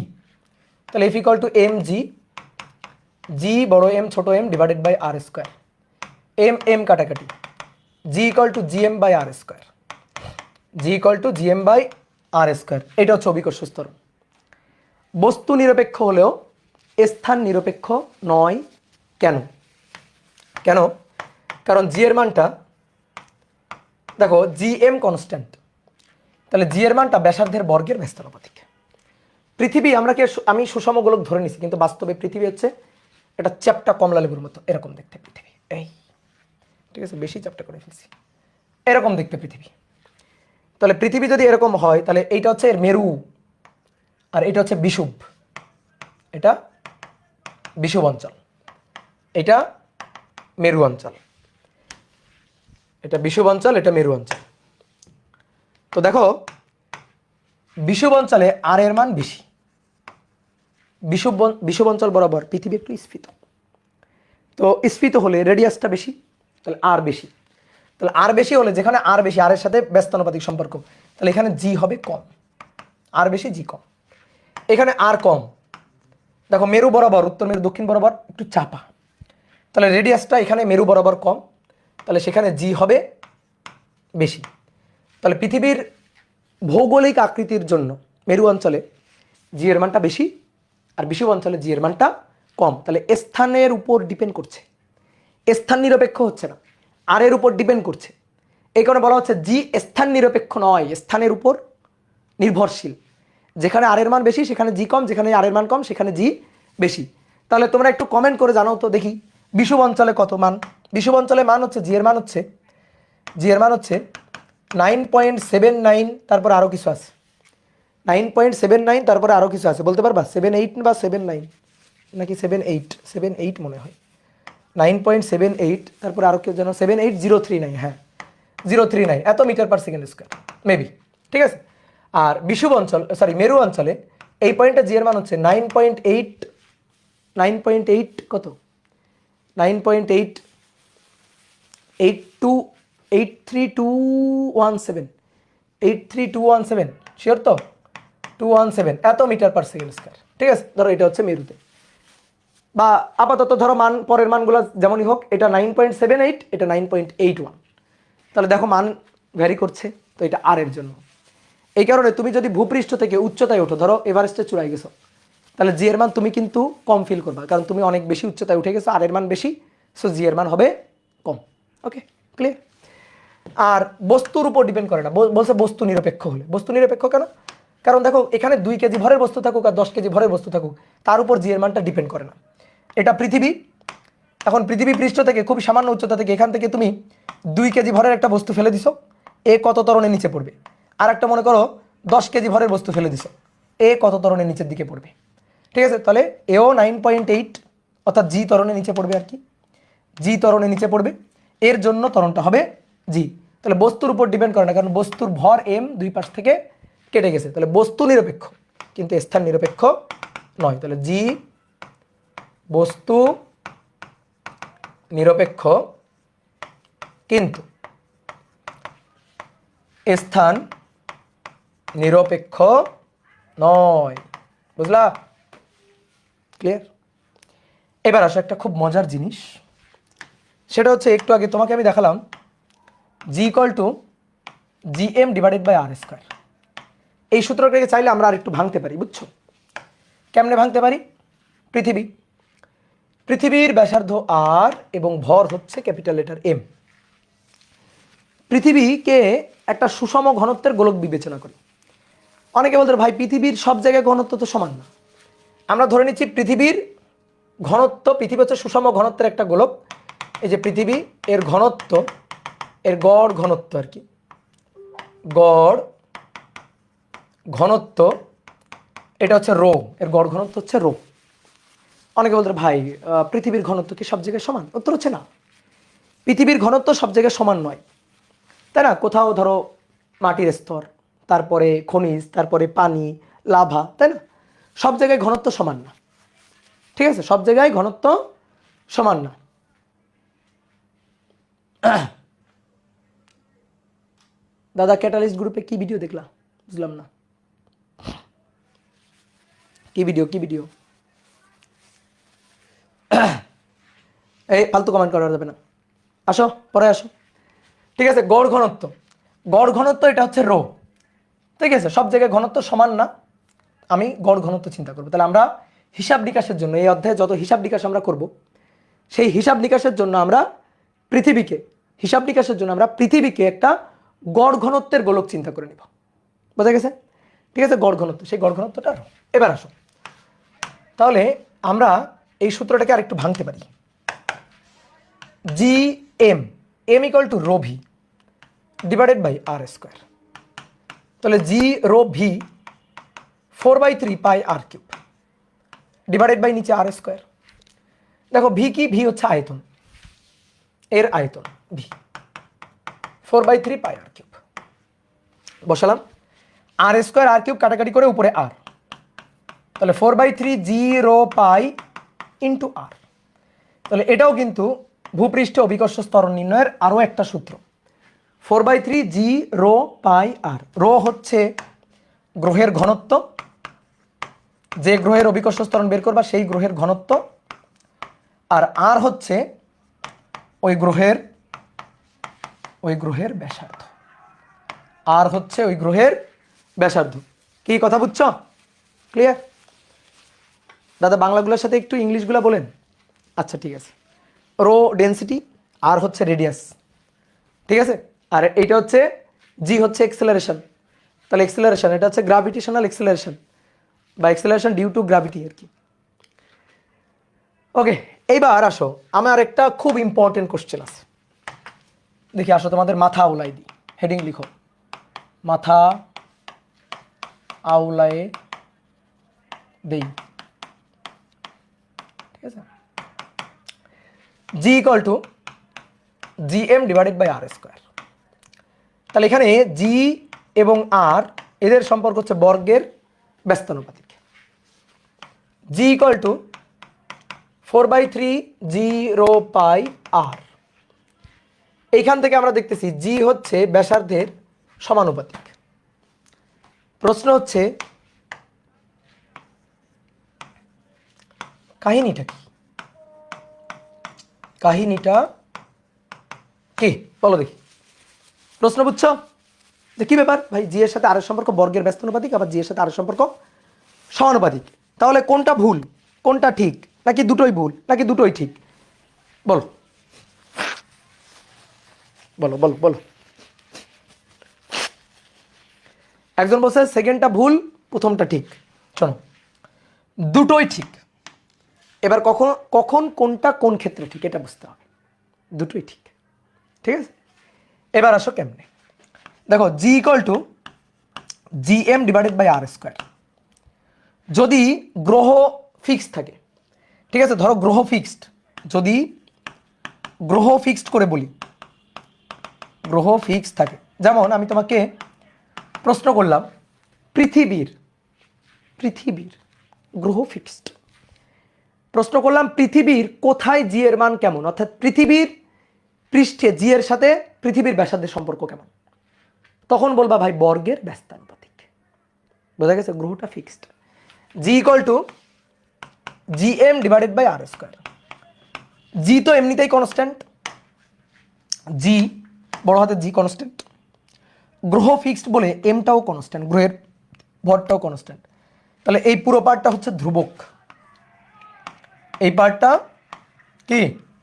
তাহলে F equal to M G, G বড় এম ছোট M divided by R square. M M কাটাকাটি, G equal to G M by R square, G equal to G M by R square. এটা হচ্ছে অভিকর্ষ ত্বরণ। বস্তু নিরপেক্ষ হলেও স্থান নিরপেক্ষ নয় কেন? কেন? কারণ জি এর মানটা দেখো জি এম কনস্ট্যান্ট, তাহলে জি এর মানটা ব্যাসার্ধের বর্গের ব্যস্তানুপাতিক। পৃথিবী আমি সুষম গোলক ধরে নিছি, কিন্তু বাস্তবে পৃথিবী হচ্ছে এটা চ্যাপ্টা কমলা লেবুর মতো, এরকম দেখতে পৃথিবী। এই ঠিক আছে, বেশি চ্যাপ্টা করে ফেলছি, এরকম দেখতে পৃথিবী। তাহলে পৃথিবী যদি এরকম হয়, তাহলে এইটা হচ্ছে এর মেরু, আর এটা হচ্ছে বিষুব, এটা বিষুব অঞ্চল, এটা মেরু অঞ্চল, এটা বিষুব অঞ্চল, এটা মেরু অঞ্চল। তো দেখো বিষুব অঞ্চলে আর এর মান বেশি, বিষুব অঞ্চল বরাবর পৃথিবী একটু স্ফীত, তো স্ফীত হলে রেডিয়াসটা বেশি, তাহলে আর বেশি। তাহলে আর বেশি হলে, যেখানে আর বেশি, আর এর সাথে ব্যস্তানুপাতিক সম্পর্ক, তাহলে এখানে জি হবে কম, আর বেশি জি কম। এখানে আর কম, দেখো মেরু বরাবর, উত্তর মেরু দক্ষিণ বরাবর একটু চাপা, তাহলে রেডিয়াসটা এখানে মেরু বরাবর কম, তাহলে সেখানে জি হবে বেশি। তাহলে পৃথিবীর ভৌগোলিক আকৃতির জন্য মেরু অঞ্চলে জি এর মানটা বেশি, আর বিষুব অঞ্চলে জি এর মানটা কম। তাহলে স্থানের উপর ডিপেন্ড করছে, স্থান নিরপেক্ষ হচ্ছে না, আর এর উপর ডিপেন্ড করছে। এই কারণে বলা হচ্ছে জি স্থান নিরপেক্ষ নয়, স্থানের উপর নির্ভরশীল। যেখানে আর এর মান বেশি সেখানে জি কম, যেখানে আর এর মান কম সেখানে জি বেশি। তাহলে তোমরা একটু কমেন্ট করে জানাও তো দেখি, বিষুব অঞ্চলে কত মান? বিষুব অঞ্চলে মান হচ্ছে জি এর মান হচ্ছে 9.79, তারপর আরও কিছু আছে 9.79, তারপরে আরও কিছু আছে, বলতে পারবা 78 বা 79 নাকি 78 মনে হয়, 9.78, তারপরে আরও কেউ যেন 78039, হ্যাঁ 039 এত meter per second square maybe, ঠিক আছে। আর বিষুব অঞ্চল মেরু অঞ্চলে এই পয়েন্টটা জি এর মান হচ্ছে 9.8 কত 9.83217 শিওর তো 217 এত মিটার পার সেকেন্ড স্কোয়ার, ঠিক আছে। ধরো এটা হচ্ছে মেরুতে, বা আপাতত ধরো মান পরের মানগুলো যেমনই হোক, এটা 9.78, এটা 9.81, তাহলে দেখো মান ভ্যারি করছে, তো এটা আর এর জন্য। এই কারণে তুমি যদি ভূপৃষ্ঠ থেকে উচ্চতায় ওঠো, ধরো এভারেস্টে চূড়ায় গেছো, তাহলে জি এর মান তুমি কিন্তু কম ফিল করবা, কারণ তুমি অনেক বেশি উচ্চতায় উঠে গেছো, আর এর মান বেশি, সো জি এর মান হবে কম। ওকে, ক্লিয়ার। আর বস্তুর উপর ডিপেন্ড করে না, বলছে বস্তু নিরপেক্ষ হলে। বস্তু নিরপেক্ষ কেন? কারণ দেখো এখানে 2 কেজি ভরের বস্তু থাকুক আর 10 কেজি ভরের বস্তু থাকুক, তার উপর জি এর মানটা ডিপেন্ড করে না। এটা পৃথিবী, এখন পৃথিবী পৃষ্ঠ থেকে খুব সামান্য উচ্চতা থেকে, এখান থেকে তুমি 2 কেজি ভরের একটা বস্তু ফেলে দিছো, এ কত ত্বরণের নিচে পড়বে? আর একটা মনে করো 10 কেজি ভরের বস্তু ফেলে দিছো, এ কত ত্বরণের নিচের দিকে পড়বে? ঠিক আছে, তাহলে এও 9.8 অর্থাৎ জি ত্বরণের নিচে পড়বে, আর কি জি ত্বরণের নিচে পড়বে, এর জন্য ত্বরণটা হবে জি। তাহলে বস্তুর উপর ডিপেন্ড করে না, কারণ বস্তুর ভর এম দুই পাশ থেকে কেটে গেছে, তাহলে বস্তু নিরপেক্ষ কিন্তু স্থান নিরপেক্ষ নয়। তাহলে জি বস্তু নিরপেক্ষ কিন্তু স্থান নিরপেক্ষ নয়, বুঝলা? ক্লিয়ার? এবার আসো একটা খুব মজার জিনিস, সেটা হচ্ছে একটু আগে তোমাকে আমি দেখালাম G equal to G M divided by R square. এই সূত্রটাকে চাইলে আমরা আর একটু ভাঙতে পারি, বুঝছো? কেমনে ভাঙতে পারি? পৃথিবীর ব্যাসার্ধ আর এবং ভর হচ্ছে ক্যাপিটাল লেটার এম। পৃথিবীকে একটা সুষম ঘনত্বের গোলক বিবেচনা করি, অনেকে বলতে ভাই পৃথিবীর সব জায়গায় ঘনত্ব তো সমান না। আমরা ধরে নিচ্ছি পৃথিবীর ঘনত্ব, পৃথিবী হচ্ছে সুষম ঘনত্বের একটা গোলক। এই যে পৃথিবী, এর ঘনত্ব, এর গড় ঘনত্ব আর কি, গড় ঘনত্ব এটা হচ্ছে রো, এর গড় ঘনত্ব হচ্ছে রো। অনেকে বলতে ভাই পৃথিবীর ঘনত্ব কি সব জায়গায় সমান? উত্তর হচ্ছে না, পৃথিবীর ঘনত্ব সব জায়গায় সমান নয়, তাই না? কোথাও ধরো মাটির স্তর, তারপরে খনিজ, তারপরে পানি, লাভা, তাই না? সব জায়গায় ঘনত্ব সমান না, ঠিক আছে? সব জায়গায় ঘনত্ব সমান না। দাদা ক্যাটালিস্ট গ্রুপে কি ভিডিও দেখলা? বুঝলাম না, কি ভিডিও, কি ভিডিও? এই ফালতু কমেন্ট করা যাবে না, আসো পরে আসো। ঠিক আছে, গড় ঘনত্ব, গড় ঘনত্ব এটা হচ্ছে রো, ঠিক আছে? সব জায়গায় ঘনত্ব সমান না, আমি গড় ঘনত্ব চিন্তা করবো। তাহলে আমরা হিসাব নিকাশের জন্য এই অধ্যায়ে যত হিসাব নিকাশ আমরা করব, সেই হিসাব নিকাশের জন্য আমরা পৃথিবীকে, হিসাব নিকাশের জন্য আমরা পৃথিবীকে একটা গড় ঘনত্বের গোলক চিন্তা করে নিব। বোঝা গেছে? ঠিক আছে, গড় ঘনত্ব, সেই গড় ঘনত্বটা। এবার আসো, তাহলে আমরা এই সূত্রটাকে আরেকটু ভাঙতে পারি। G M, M equal to rho V divided by R square. তাহলে G rho V 4/3 pi R cube divided by নিচে আর স্কোয়ার। দেখো ভি কি? ভি হচ্ছে আয়তন, এর আয়তন ভি, 4/3 পাই আর কিউব বসালাম। আর স্কোয়ার আর কিউব কাটাকাটি করে উপরে আর, তাহলে 4/3 জি রো পাই ইন্টু আর। তাহলে এটাও কিন্তু ভূপৃষ্ঠে অভিকর্ষ ত্বরণ নির্ণয়ের আরও একটা সূত্র। 4/3 জি রো পাই আর। রো হচ্ছে গ্রহের ঘনত্ব, যে গ্রহের অভিকর্ষ ত্বরণ বের করবা সেই গ্রহের ঘনত্ব, আর আর হচ্ছে ওই গ্রহের ব্যাসার্ধ। আর হচ্ছে ওই গ্রহের ব্যাসার্ধ। কি কথা বুঝছ? ক্লিয়ার? দাদা বাংলাগুলোর সাথে একটু ইংলিশগুলো বলেন। আচ্ছা ঠিক আছে। রো ডেন্সিটি, আর হচ্ছে রেডিয়াস, ঠিক আছে? আর এইটা হচ্ছে জি হচ্ছে এক্সেলারেশন, তাহলে এক্সেলারেশন এটা হচ্ছে গ্রাভিটেশনাল এক্সেলারেশন বা এক্সেলারেশন ডিউ টু গ্র্যাভিটি আর কি। ওকে, এইবার আসো, আমার একটা খুব ইম্পর্টেন্ট কোশ্চেন আছে, দেখি আসো তোমাদের মাথা আউলাই দিই। হেডিং লিখো, মাথা আউলায়ে দেই, ঠিক আছে? G equal to G M divided by R square. তাহলে এখানে জি এবং আর এদের সম্পর্ক হচ্ছে বর্গের ব্যস্তানুপাতিক। G equal to 4/3 G rho pi R. এইখান থেকে আমরা দেখতেছি জি হচ্ছে ব্যাসার্ধের সমানুপাতিক। প্রশ্ন হচ্ছে কাহিনীটা কি? কাহিনীটা কি বলো দেখি। প্রশ্ন বুঝছো যে কি ব্যাপার ভাই, জি এর সাথে আর এর সম্পর্ক বর্গের ব্যস্তানুপাতিক, আবার জি এর সাথে আর এর সম্পর্ক সমানুপাতিক। তাহলে কোনটা ভুল, কোনটা ঠিক, নাকি দুটোই ভুল, নাকি দুটোই ঠিক? বলো বলো বলো বলো। একজন বলছে সেকেন্ডটা ভুল, প্রথমটা ঠিক। শোনো, দুটোই ঠিক। এবার কখন কখন কোনটা কোন ক্ষেত্রে ঠিক এটা বুঝতে হবে। দুটোই ঠিক, ঠিক আছে? এবার আসো কেমনে। দেখো G equal to G M divided by R square. যদি গ্রহ ফিক্সড থাকে, ঠিক আছে? ধরো গ্রহ ফিক্সড, যদি গ্রহ ফিক্সড করে বলি, গ্রহ ফিক্সড থাকে, যেমন আমি তোমাকে প্রশ্ন করলাম পৃথিবীর গ্রহ ফিক্সড, প্রশ্ন করলাম পৃথিবীর কোথায় জি এর মান কেমন, অর্থাৎ পৃথিবীর পৃষ্ঠে জি এর সাথে পৃথিবীর ব্যাসার্ধের সম্পর্ক কেমন, তখন বলবা ভাই বর্গের ব্যস্তানুপাতিক। বোঝা গেছে? গ্রহটা fixed. G equal to G M divided by R square. G তো এমনিতেই কনস্ট্যান্ট, জি বড় হাতে জি কনস্ট্যান্ট, গ্রহ ফিক্সড বলে এমটাও কনস্ট্যান্ট, গ্রহের ভরটাও কনস্ট্যান্ট। তাহলে এই পুরো পার্টটা হচ্ছে ধ্রুবক, এই পার্টটা কি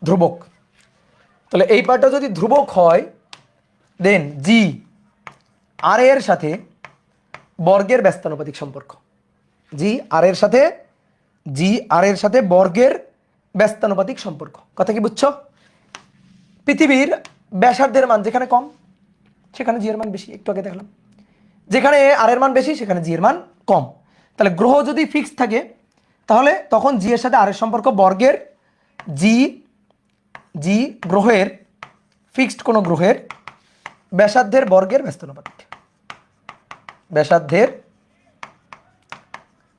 ধ্রুবক। তাহলে এই পার্টটা যদি ধ্রুবক হয়, দেন জি আর এর সাথে বর্গের ব্যস্তানুপাতিক সম্পর্ক। জি আর এর সাথে বর্গের ব্যস্তানুপাতিক সম্পর্ক। কথা কি বুঝছো? পৃথিবীর ব্যাসার্ধের মান যেখানে কম সেখানে জি এর মান বেশি, একটু আগে দেখলাম। যেখানে আর এর মান বেশি সেখানে জি এর মান কম। তাহলে গ্রহ যদি ফিক্স থাকে তাহলে তখন জি এর সাথে আর এর সম্পর্ক বর্গের জি গ্রহের ফিক্সড কোনো গ্রহের ব্যাসার্ধের বর্গের ব্যস্তানুপাতিক। ব্যাসার্ধের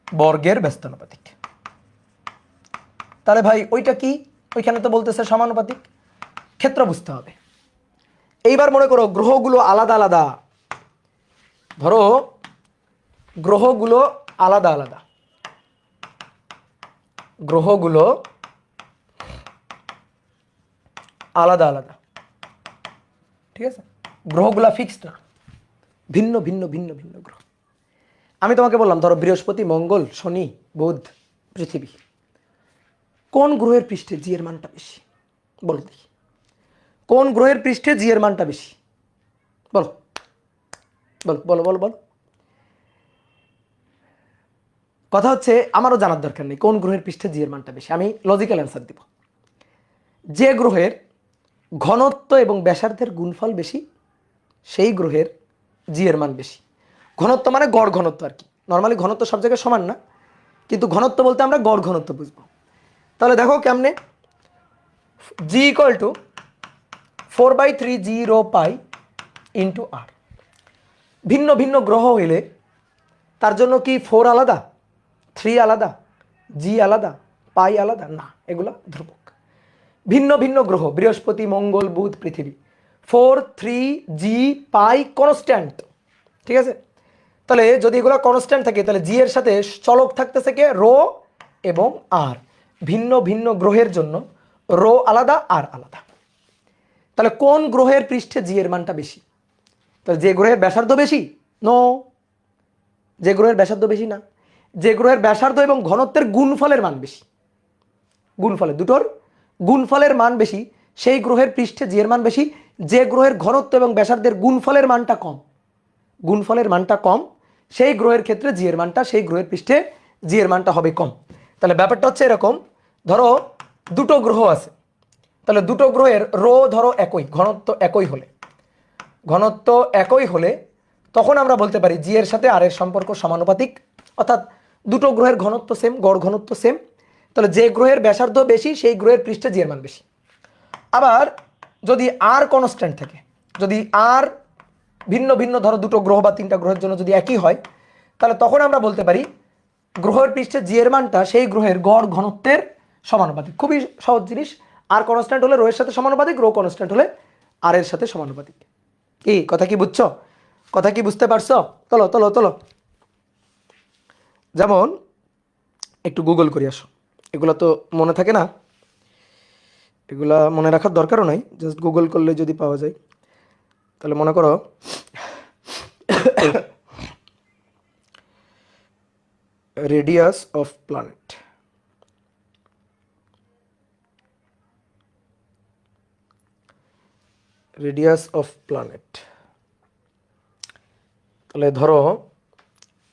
বর্গের ব্যস্তানুপাতিক। তাহলে ভাই ওইটা কি? ওইখানে তো বলতেছে সমানুপাতিক। ক্ষেত্র বুঝতে হবে। এইবার মনে করো গ্রহগুলো আলাদা আলাদা। ধরো গ্রহগুলো আলাদা আলাদা। গ্রহগুলো আলাদা আলাদা, ঠিক আছে? গ্রহগুলা ফিক্সড না, ভিন্ন ভিন্ন ভিন্ন ভিন্ন গ্রহ। আমি তোমাকে বললাম ধরো বৃহস্পতি, মঙ্গল, শনি, বুধ, পৃথিবী। কোন গ্রহের পৃষ্ঠে জি এর মানটা বেশি? বলো দেখি, কোন গ্রহের পৃষ্ঠে জি এর মানটা বেশি? বলো বলো বলো বলো বলো। কথা হচ্ছে আমারও জানার দরকার নেই কোন গ্রহের পৃষ্ঠে জি এর মানটা বেশি, আমি লজিক্যাল অ্যান্সার দিব। যে গ্রহের ঘনত্ব এবং ব্যাসার্ধের গুণফল বেশি সেই গ্রহের জি এর মান বেশি। ঘনত্ব মানে গড় ঘনত্ব আর কি। নর্মালি ঘনত্ব সব জায়গায় সমান না, কিন্তু ঘনত্ব বলতে আমরা গড় ঘনত্ব বুঝবো। তাহলে দেখো কেমনে, G equal to 4/3 G rho pi into R. ভিন্ন ভিন্ন গ্রহ হইলে তার জন্য কি 4 আলাদা, 3 আলাদা, জি আলাদা, পাই আলাদা? না, এগুলা ধ্রুবক। ভিন্ন ভিন্ন গ্রহ বৃহস্পতি, মঙ্গল, বুধ, পৃথিবী, 4, 3, জি, পাই কনস্ট্যান্ট, ঠিক আছে? তাহলে যদি এগুলো কনস্ট্যান্ট থাকে তাহলে জি এর সাথে চলক থাকতেছে কে? রো এবং আর। ভিন্ন ভিন্ন গ্রহের জন্য রো আলাদা আর আলাদা। তাহলে কোন গ্রহের পৃষ্ঠে জি এর মানটা বেশি? তাহলে যে গ্রহের ব্যাসার্ধ বেশি? নো, যে গ্রহের ব্যাসার্ধ বেশি না, যে গ্রহের ব্যাসার্ধ এবং ঘনত্বের গুণফলের মান বেশি। গুণফলের দুটোর গুণফলের মান বেশি সেই গ্রহের পৃষ্ঠে জি এর মান বেশি। যে গ্রহের ঘনত্ব এবং ব্যাসার্ধের গুণফলের মানটা কম, গুণফলের মানটা কম, সেই গ্রহের ক্ষেত্রে জি এর মানটা, সেই গ্রহের পৃষ্ঠে জি এর মানটা হবে কম। তাহলে ব্যাপারটা হচ্ছে এরকম, ধরো দুটো গ্রহ আছে, তাহলে দুটো গ্রহের রো ধরো একই, ঘনত্ব একই হলে তখন আমরা বলতে পারি জি এর সাথে আর এর সম্পর্ক সমানুপাতিক, অর্থাৎ দুটো গ্রহের ঘনত্ব সেম, গড় ঘনত্ব সেম। তাহলে যে গ্রহের ব্যাসার্ধ বেশি সেই গ্রহের পৃষ্ঠে জি এর মান বেশি। আবার যদি আর কনস্ট্যান্ট থাকে, যদি আর ভিন্ন ভিন্ন ধরো দুটো গ্রহ বা তিনটা গ্রহের জন্য যদি একই হয়, তাহলে তখন আমরা বলতে পারি গ্রহের পৃষ্ঠে জি এর মানটা সেই গ্রহের গড় ঘনত্বের সমানুপাতিক। খুবই সহজ জিনিস। আর কনস্ট্যান্ট হলে রো এর সাথে সমানুপাতিক, রো কনস্ট্যান্ট হলে আর এর সাথে সমানুপাতিক। কি কথা কি বুঝছো? কথা কি বুঝতে পারছো? চলো চলো চলো, যেমন একটু গুগল করি আসো। এগুলো তো মনে থাকে না, এগুলা মনে রাখার দরকারও নাই, জাস্ট গুগল করলে যদি পাওয়া যায়। তাহলে মনে করো radius of planet, radius of planet. তাহলে ধরো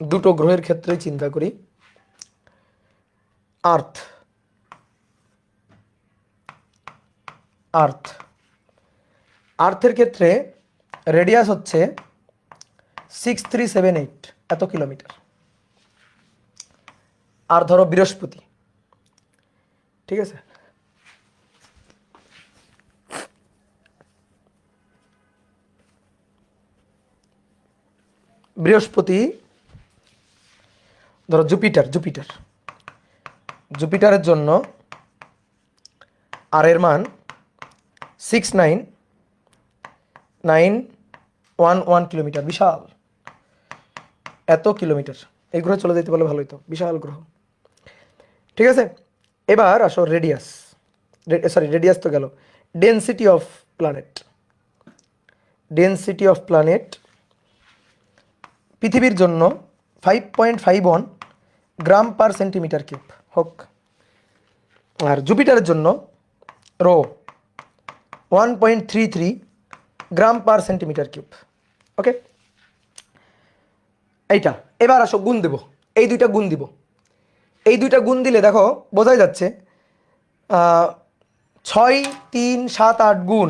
দুটো গ্রহের ক্ষেত্রে চিন্তা করি, আর্থ, আর্থের ক্ষেত্রে রেডিয়াস হচ্ছে 6378 এত কিলোমিটার। আর ধরো বৃহস্পতি, ঠিক আছে, বৃহস্পতি ধরো জুপিটারের জন্য আর এর মান 69911 কিলোমিটার। বিশাল, এত কিলোমিটার। এই গ্রহে চলে যেতে পারলে ভালো হতো, বিশাল গ্রহ, ঠিক আছে? এবার আসো রেডিয়াস, রেডিয়াস তো গেল। ডেনসিটি অফ প্ল্যানেট পৃথিবীর জন্য 5.51 গ্রাম পার সেন্টিমিটার কিউব হোক, আর জুপিটারের জন্য রো 1.33 গ্রাম পার সেন্টিমিটার কিউব। ওকে, এইটা। এবার আসো গুণ দেব, এই দুইটা গুণ দিব। এই দুইটা গুণ দিলে দেখো বোঝাই যাচ্ছে 6 3 7 8 গুণ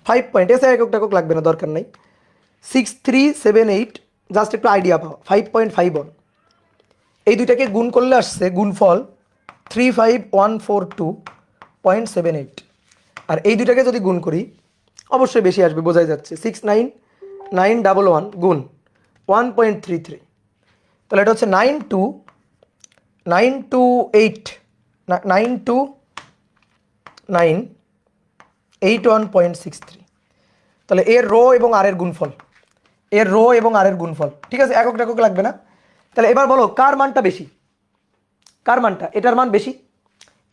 5 পয়েন্ট, এসে একক লাগবে না, দরকার নেই। 6 3 7 8, জাস্ট একটু আইডিয়া পাও, 5.51। এই দুইটাকে গুণ করলে আসছে গুণফল 35142.78। আর এই দুইটাকে যদি গুণ করি অবশ্যই বেশি আসবে, বোঝাই যাচ্ছে। 69911 গুণ 1.33, তাহলে এটা হচ্ছে 92981.63। তাহলে এর রো এবং আর এর গুণফল, এর রো এবং আর এর গুণফল, ঠিক আছে, একক লাগবে না। তাহলে এবার বলো কার মানটা বেশি, কার মানটা? এটার মান বেশি,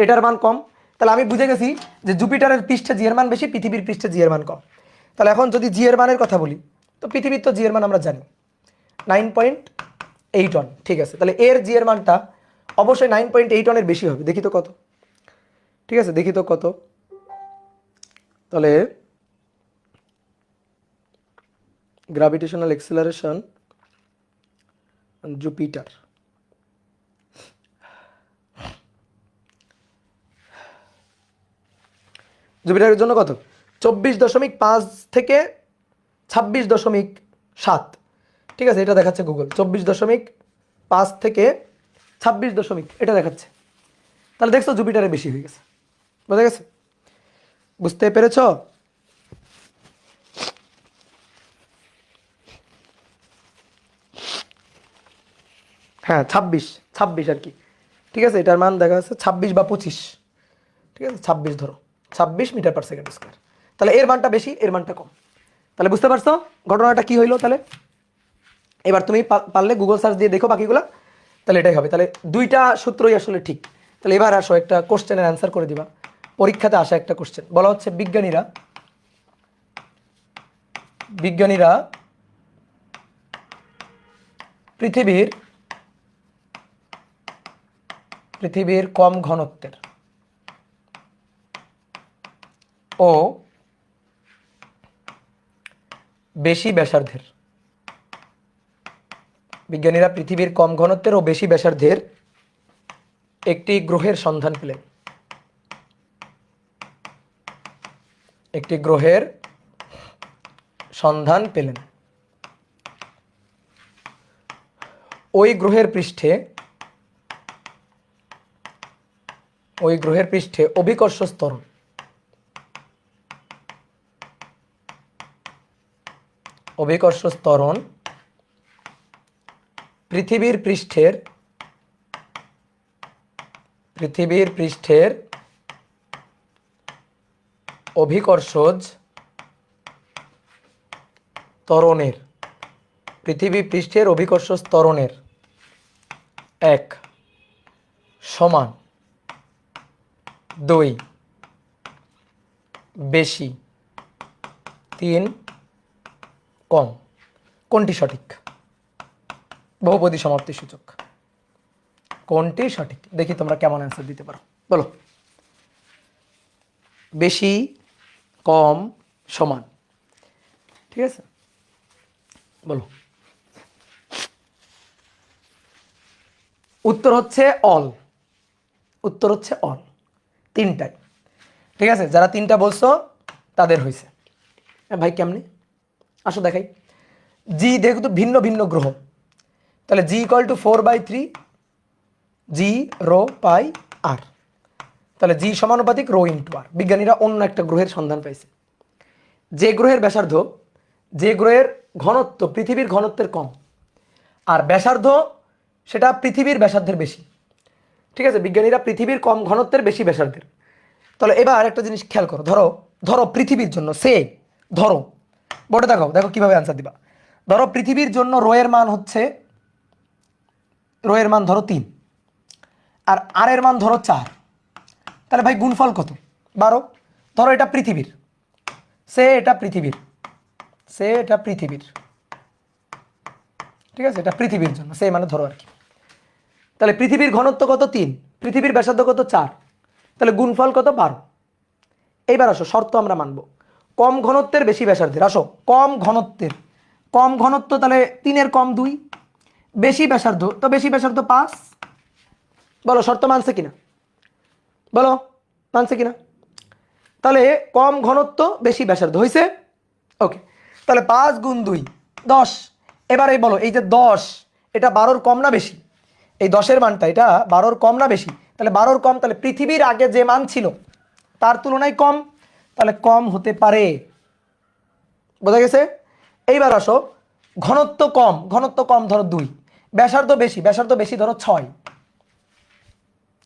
এটার মান কম। তাহলে আমি বুঝে গেছি যে জুপিটারের পৃষ্ঠে জি এর মান বেশি, পৃথিবীর পৃষ্ঠে জি এর মান কম। তাহলে এখন যদি জি এর মানের কথা বলি, তো পৃথিবীর তো জি এর মান আমরা জানি 9.81, ঠিক আছে। তাহলে এর জি এর মানটা অবশ্যই 9.81 বেশি হবে। দেখি তো কত, ঠিক আছে, দেখি তো কত। তাহলে গ্র্যাভিটেশনাল এক্সেলারেশন জুপিটার, জুপিটারের জন্য কত? 24.5 থেকে 26.7, ঠিক আছে, এটা দেখাচ্ছে গুগল। 24.5 থেকে 26 এটা দেখাচ্ছে। তাহলে দেখছো জুপিটারে বেশি হয়ে গেছে, বোঝা গেছে? বুঝতে পেরেছ? হ্যাঁ 26 আর কি, ঠিক আছে। এটার মান দেখা যাচ্ছে 26 বা 25, ঠিক আছে, 26 ধরো, 26 মিটার পার সেকেন্ড স্কয়ার। তাহলে এর মানটা বেশি, এর মানটা কম। তাহলে বুঝতে পারছো ঘটনাটা কি হইলো? তাহলে এবার তুমি পারলে গুগল সার্চ দিয়ে দেখো বাকিগুলো, তাহলে এটাই হবে। তাহলে দুইটা সূত্রই আসলে ঠিক। তাহলে এবার আসো একটা কোশ্চেনের অ্যান্সার করে দিবা, পরীক্ষাতে আসা একটা কোশ্চেন। বলা হচ্ছে বিজ্ঞানীরা পৃথিবীর কম ঘনত্বের ও বেশি ব্যাসার্ধের, বিজ্ঞানীরা পৃথিবীর কম ঘনত্বের ও বেশি ব্যাসার্ধের একটি গ্রহের সন্ধান পেলেন, একটি গ্রহের সন্ধান পেলেন। ওই গ্রহের পৃষ্ঠে অভিকর্ষ ত্বরণ, পৃথিবীর পৃষ্ঠের অভিকর্ষজ ত্বরণের, পৃথিবী পৃষ্ঠের অভিকর্ষজ ত্বরণের 1 সমান 2 বেশি 3 কম। কোনটি সঠিক? বহুপদী সমাপ্তি সূচক। কোনটি সঠিক? দেখি তোমরা কেমন অ্যান্সার দিতে পারো, বলো। বেশি, কম, সমান, ঠিক আছে, বলো। উত্তর হচ্ছে অল, উত্তর হচ্ছে অল, তিনটাই, ঠিক আছে। যারা তিনটা বলছো তাদের হয়েছে। ভাই কেমনে? আসো দেখাই। জি যেহেতু ভিন্ন ভিন্ন গ্রহ, তাহলে G equal to 4/3 G rho pi আর, তাহলে জি সমানুপাতিক রো ইন্টু আর। বিজ্ঞানীরা অন্য একটা গ্রহের সন্ধান পাইছে, যে গ্রহের ব্যাসার্ধ, যে গ্রহের ঘনত্ব পৃথিবীর ঘনত্বের কম, আর ব্যাসার্ধ সেটা পৃথিবীর ব্যাসার্ধের বেশি, ঠিক আছে। বিজ্ঞানীরা পৃথিবীর কম ঘনত্বের বেশি ব্যাসার্ধের। তাহলে এবার একটা জিনিস খেয়াল করো, ধরো পৃথিবীর জন্য ধরো বোর্ডে দেখো কিভাবে অ্যান্সার দিবা। ধরো পৃথিবীর জন্য রো এর মান ধরো 3, আর এর মান ধরো 4, তাহলে ভাই গুণফল কত? 12। ধরো এটা পৃথিবীর, এটা পৃথিবীর, ঠিক আছে, এটা পৃথিবীর জন্য মানে ধরো আর কি। তাহলে পৃথিবীর ঘনত্ব কত? 3, পৃথিবীর ব্যাসার্ধ কত? 4, তাহলে গুণফল কত? 12। এইবার আসো শর্ত আমরা মানবো, কম ঘনত্বের বেশি ব্যাসার্ধের। আসো কম ঘনত্ব, তাহলে 3 এর কম 2, বেশি ব্যাসার্ধ, তো বেশি ব্যাসার্ধ 5। বলো শর্ত মানছে কিনা, বলো মানছে কিনা? তাহলে কম ঘনত্ব বেশি ব্যাসার্ধ হয়েছে। ওকে, তাহলে 5 গুণ 2 10। এবারে বলো এই যে 10 এটা 12-র কম না বেশি? এই 10-এর মানটা এটা 12-র কম না বেশি? তাহলে 12-র কম, তাহলে পৃথিবীর আগে যে মান ছিল তার তুলনায় কম, তাহলে কম হতে পারে। বোঝা গেছে? এইবার আসো, ঘনত্ব কম, ঘনত্ব কম ধরো 2, ব্যাসার্ধ বেশি, ব্যাসার্ধ বেশি ধরো 6।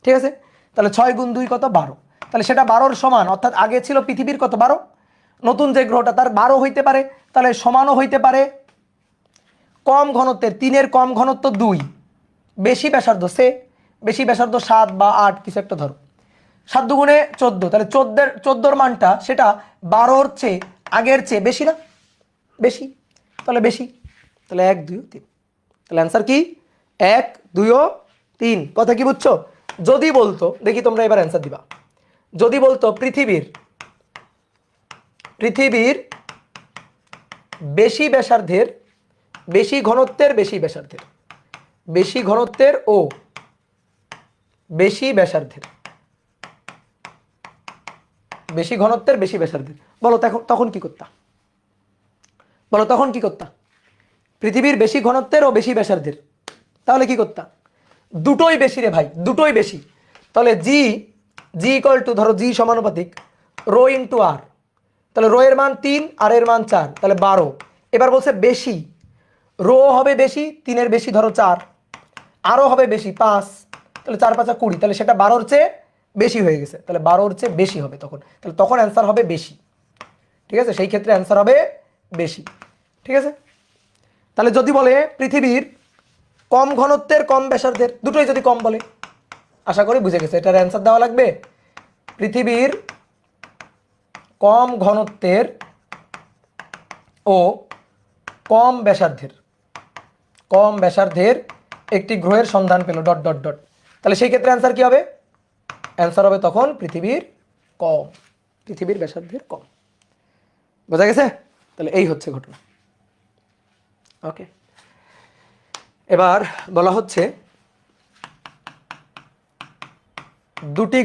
ঠিক আছে, তাহলে 6 গুণ 2 কত? 12। তাহলে সেটা 12-র সমান, অর্থাৎ আগে ছিল পৃথিবীর কত? 12। নতুন যে গ্রহটা তার 12 হইতে পারে, তাহলে সমানও হইতে পারে। কম ঘনত্বের 3-এর কম ঘনত্ব 2, বেশি ব্যাসার্ধ সে, বেশি ব্যাসার্ধ 7 বা 8 কিছু একটা ধরো। 7 দুগুণে 14, তাহলে 14-র মানটা সেটা 12-র চেয়ে আগের চেয়ে বেশি না? বেশি, তাহলে বেশি। তাহলে 1 2 3, তাহলে অ্যান্সার কি? 1 2 3। কথা কি বুঝছো? যদি বলতো, দেখি তোমরা এবার অ্যান্সার দিবা, যদি বলতো পৃথিবীর বেশি ব্যাসার্ধের, বেশি ঘনত্বের, বেশি ব্যাসার্ধের, বেশি ঘনত্বের ও বেশি ব্যাসার্ধের, বেশি ঘনত্বের বেশি ব্যাসার্ধের, বলো তখন কি করতা? বলো তখন কি করতা? পৃথিবীর বেশি ঘনত্বের ও বেশি ব্যাসার্ধের, তাহলে কি করতা? দুটোই বেশি রে ভাই, দুটোই বেশি। তাহলে জি ইকুয়াল টু ধরো জি সমানুপাতিক রো ইন্টু আর, তাহলে রো এর মান 3 আর এর মান 4, তাহলে 12। এবার বলছে বেশি, রো হবে বেশি, 3-এর বেশি ধরো 4, আরও হবে বেশি 5, তাহলে 4 5 20, তাহলে সেটা 12-র চেয়ে বেশি হয়ে গেছে, তাহলে 12-র চেয়ে বেশি হবে তখন, তাহলে তখন অ্যান্সার হবে বেশি। ঠিক আছে, সেই ক্ষেত্রে অ্যান্সার হবে বেশি। ঠিক আছে, তাহলে যদি বলে পৃথিবীর কম ঘনত্বের কম ব্যাসার্ধের, দুটোই যদি কম বলে, আশা করি বুঝে গেছে, এটার অ্যান্সার দেওয়া লাগবে পৃথিবীর কম ঘনত্বের ও কম ব্যাসার্ধের, কম ব্যাসার্ধের একটি গ্রহের সন্ধান পেল ডট ডট ডট, তাহলে সেই ক্ষেত্রে অ্যান্সার কি হবে? অ্যান্সার হবে তখন পৃথিবীর কম, পৃথিবীর ব্যাসার্ধের কম। বোঝা গেছে? তাহলে এই হচ্ছে ঘটনা। ওকে, এবার বলা হচ্ছে দুটি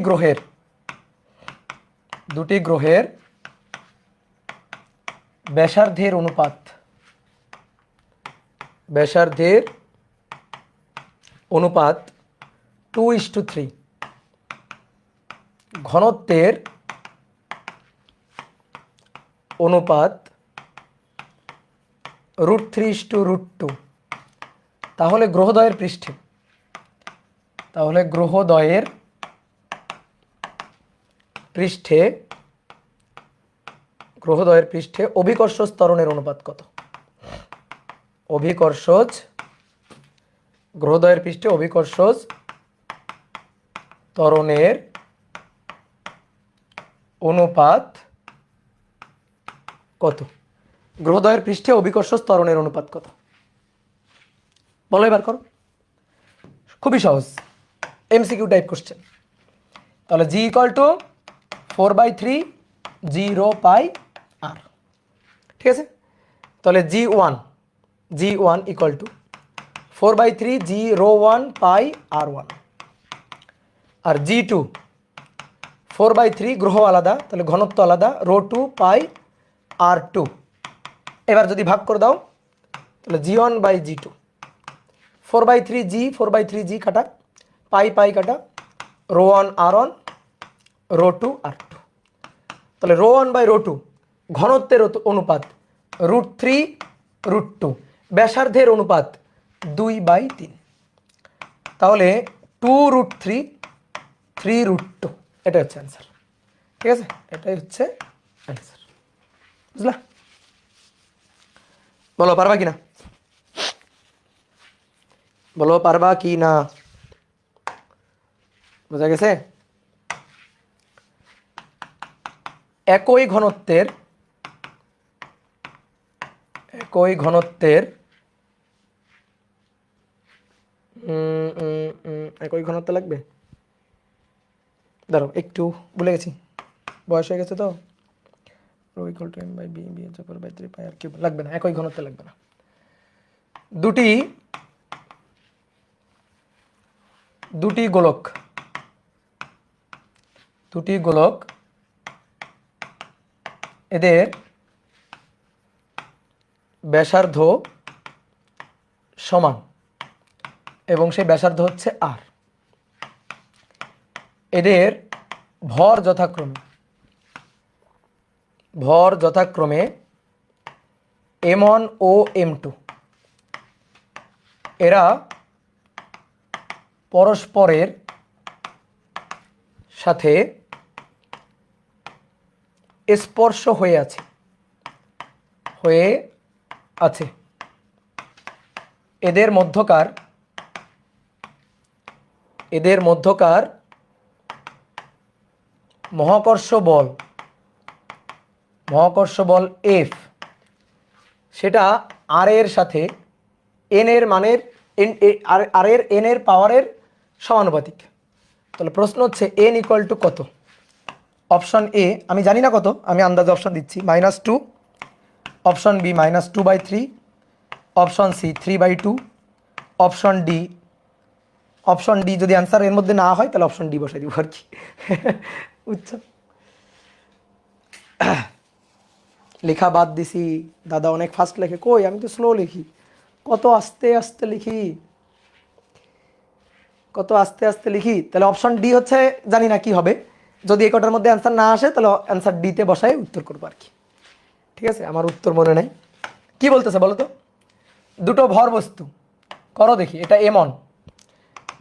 গ্রহের ব্যাসার্ধের অনুপাত, ব্যাসার্ধের অনুপাত 2:3, ঘনত্বের অনুপাত √3:√2, তাহলে গ্রহদ্বয়ের পৃষ্ঠে, তাহলে গ্রহদ্বয়ের পৃষ্ঠে, গ্রহদ্বয়ের পৃষ্ঠে অভিকর্ষজ ত্বরণের অনুপাত কত? অভিকর্ষজ, গ্রহদ্বয়ের পৃষ্ঠে অভিকর্ষজ ত্বরণের অনুপাত কত? গ্রহদ্বয়ের পৃষ্ঠে অভিকর্ষজ ত্বরণের অনুপাত কত? বলো এবার করো, খুবই সহজ, এমসিকিউ টাইপ কোশ্চেন। তাহলে G equal to 4/3 G rho pi R. ঠিক আছে, তাহলে G one equal to 4/3 G rho 1 pi R1, আর জি 2 4/3, গ্রহ আলাদা তাহলে ঘনত্ব আলাদা, রো 2 পাই R2। এবার যদি ভাগ করে দাও তাহলে জি1/জি2, 4/3 জি কাটা, পাই কাটা, রো 1 R1, রো 2 R2, তাহলে রো 1/রো 2 ঘনত্বের অনুপাত √3√2, ব্যাসার্ধের অনুপাত 2/3, তাহলে 2√3 3√2, এটাই হচ্ছে অ্যান্সার। ঠিক আছে, এটাই হচ্ছে অ্যান্সার। বুঝলা? বলো পারবা কিনা, বলো পারবা কি না? বোঝা গেছে? একই ঘনত্বের একই ঘনত্ব লাগবে, ধরো একটু ভুলে গেছি, বয়স হয়ে গেছে তো, লাগবে না, একই ঘনত্ব লাগবে না। দুটি দুটি গোলক, দুটি গোলক এদের ব্যাসার্ধ সমান এবং সেই ব্যাসার্ধ হচ্ছে আর। এদের ভর যথাক্রমে m1 ও m2। এরা পরস্পরের সাথে স্পর্শ হয়ে আছে এদের মধ্যকার মহাকর্ষ বল F সেটা আর এর সাথে n এর মানের আর এর n এর পাওয়ারের সমানুপাতিক। তাহলে প্রশ্ন হচ্ছে n ইকুয়াল টু কত? অপশন এ আমি জানি না কত, আমি আন্দাজে অপশন দিচ্ছি, -2, option B -2/3, option C 3/2, option D যদি অ্যান্সার এর মধ্যে না হয় তাহলে অপশন ডি বসাই দিব আর কি। বুঝছো? লেখা বাদ দিছি, দাদা অনেক ফাস্ট লেখে। কই, আমি তো স্লো লিখি, কত আস্তে আস্তে লিখি। তাহলে অপশন ডি হচ্ছে, জানি না কি হবে, যদি এই কটার মধ্যে অ্যান্সার না আসে তাহলে অ্যান্সার ডিতে বসাই উত্তর করবো আর কি। ঠিক আছে, আমার উত্তর মনে নাই। কি বলতেছে বলো তো? দুটো ভর বস্তু করো দেখি, এটা m1,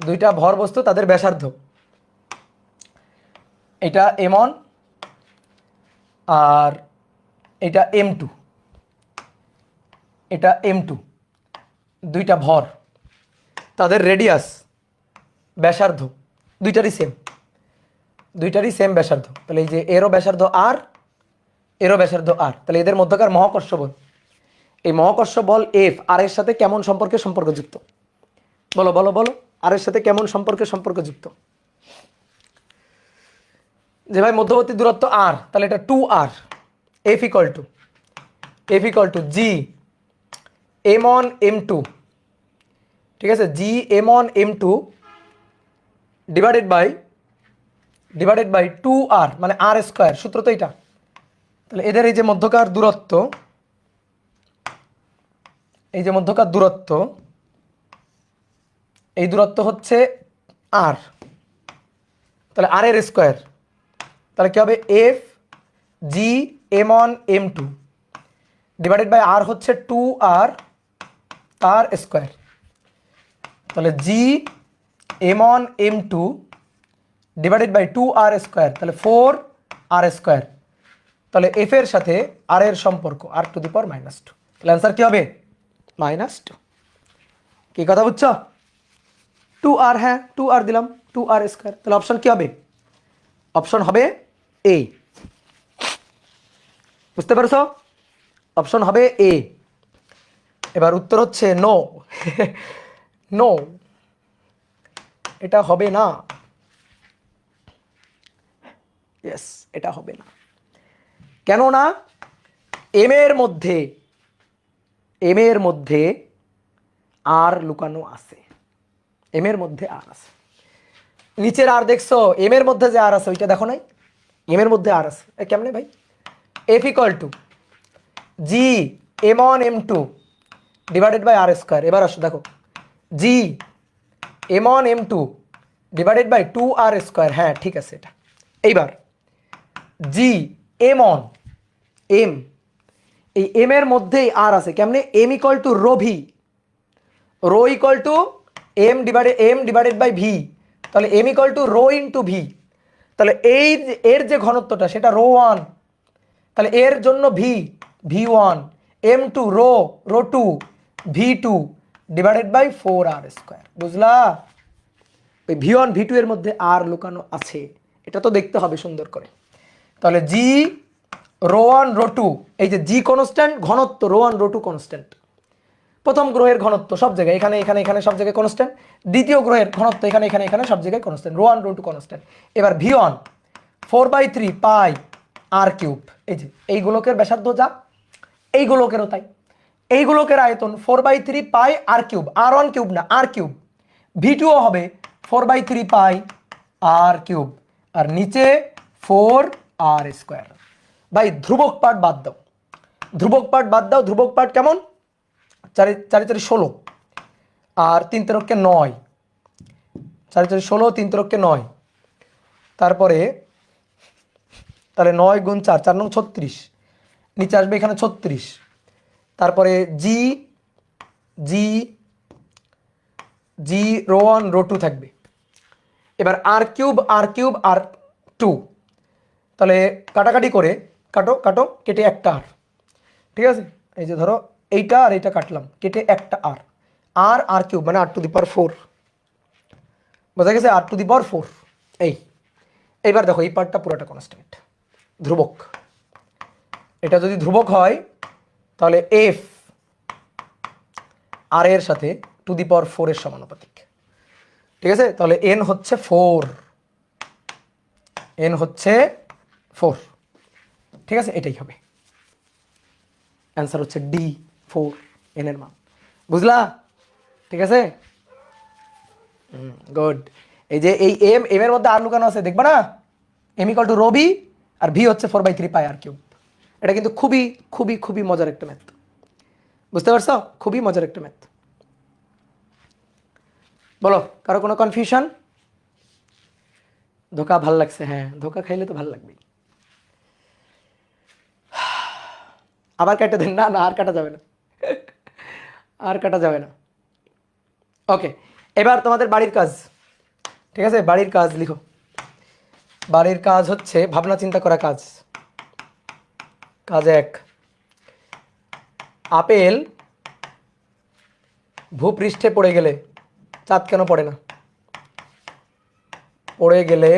দুইটা ভর বস্তু তাদের ব্যাসার্ধ, এটা m1 আর এটা m2, দুইটা ভর, তাদের রেডিয়াস ব্যাসার্ধ দুইটারই সেম ব্যাসার্ধ। তাহলে এই যে এরও ব্যাসার্ধ আর, এরও ব্যাসার্ধ আর, তাহলে এদের মধ্যকার মহাকর্ষ বল, এই মহাকর্ষ বল F আর এর সাথে কেমন সম্পর্কযুক্ত? বলো বলো বলো, আর এর সাথে কেমন সম্পর্কযুক্ত? যে ভাই মধ্যবর্তী দূরত্ব r, তাহলে এটা 2r। F equal two g m1 m2, ঠিক আছে, g m1 m2 divided by 2r মানে r স্কয়ার, সূত্র তো এটা। তাহলে এদের এই যে মধ্যকার দূরত্ব, এই দূরত্ব হচ্ছে r, তাহলে r এর স্কয়ার, তাহলে কি হবে f g m1 m2 divided by r হচ্ছে 2r তার স্কয়ার। তাহলে g m1 m2 divided by 2r square, তাহলে 4r স্কয়ার। তাহলে f এর সাথে r এর সম্পর্ক r টু দি পাওয়ার -2। তাহলে অ্যান্সার কি হবে? -2। কি কথা বুঝছো? 2r, হ্যাঁ 2r দিলাম, 2r স্কয়ার। তাহলে অপশন কি হবে? অপশন হবে এ। বুঝতে পারছো? অপশন হবে এ। এবার উত্তর হচ্ছে নো। নো, এটা হবে না। ইয়েস, এটা হবে না। কেননা এম এর মধ্যে আর লুকানো আছে, নিচের আর দেখছো, এম এর মধ্যে যে আর আছে ওইটা দেখো নাই? এম এর মধ্যে আর আছে, কেমনে ভাই? F equal to G m1 m2 divided by R square. এবার আসো দেখো, জি m1 m2 divided by 2r square, হ্যাঁ ঠিক আছে এটা। এইবার জি m1 m, এই m এর মধ্যেই আর আছে, কেমনে? m equal to rho V, rho equal to m divided by V, তাহলে m equal to rho into V. তাহলে এর যে ঘনত্বটা সেটা ρ1, তাহলে এর জন্য v1, m2 ρ2, v2 divided by 4r square. বুঝলা? ওই v1 v2 এর মধ্যে আর লুকানো আছে, এটা তো দেখতে হবে সুন্দর করে। তাহলে জি ρ1 ρ2, এই যে জি কনস্ট্যান্ট, ঘনত্ব ρ1 ρ2 কনস্ট্যান্ট। প্রথম গ্রহের ঘনত্ব সব জায়গায়, এখানে সব জায়গায় কনস্ট্যান্ট। দ্বিতীয় গ্রহের ঘনত্ব এখানে সব জায়গায় কনস্ট্যান্ট, ρ1 ρ2 কনস্ট্যান্ট। এবার v1 4/3 পাই r কিউব, এই যে এই গোলকের ব্যাসার্ধ যা, এই গোলকেরও তাই, এই গোলকের আয়তন 4/3 পাই r কিউব, r1 কিউব না r কিউব। v2 হবে 4/3 পাই আর কিউব, আর নিচে 4r²। ভাই ধ্রুবক পার্ট বাদ দাও, ধ্রুবক পার্ট বাদ দাও। ধ্রুবক পার্ট কেমন? 4 4 4 16 আর 3 3 9, 4 4 16, 3 3 9, তারপরে তাহলে 9 গুণ 4, 4 9 36, নিচে আসবে এখানে 36, তারপরে জি জি জি রো 1 রো 2 থাকবে। এবার আর কিউব আর 2, তাহলে কাটাকাটি করে কাটো কাটো, কেটে একটা আর, ঠিক আছে? এই যে ধরো এইটা আর এইটা কাটলাম, কেটে একটা আর, আর কিউব মানে r⁴, বোঝা গেছে? r⁴। এইবার দেখো এই পার্টটা পুরোটা কনস্ট্যান্ট, ধ্রুবক। এটা যদি ধ্রুবক হয় তাহলে এফ আর এর সাথে টু দি পাওয়ার 4 এর সমানুপাতিক, ঠিক আছে? তাহলে এন হচ্ছে 4, এন হচ্ছে 4, ঠিক আছে? এটাই হবে অ্যান্সার, হচ্ছে D4 এন এর মান। বুঝলা? ঠিক আছে, গুড। এই যে এই এম এর মধ্যে আর লুকানো আছে, দেখবা না? এম ইকুয়াল টু রবি আর ভি হচ্ছে 4/3 পাই আর কিউব। এটা কিন্তু খুবই খুবই খুবই মজার একটা ম্যাথ, বুঝতে পারছো? খুবই মজার একটা ম্যাথ। বলো, কারো কোনো কনফিউশন? ধোকা ভাল লাগছে? হ্যাঁ, ধোকা খাইলে তো ভাল লাগবেই। আবার কাটা দেন? না না, আর কাটা যাবে না, আর কাটা যাবে না। ওকে, এবার তোমাদের বাড়ির কাজ, ঠিক আছে? বাড়ির কাজ লিখো। বাড়ির কাজ হচ্ছে ভাবনা চিন্তা করা কাজ। কাজ 1, আপেল ভূপৃষ্ঠে পড়ে গেলে চাঁদ কেন পড়ে না? পড়ে গেলে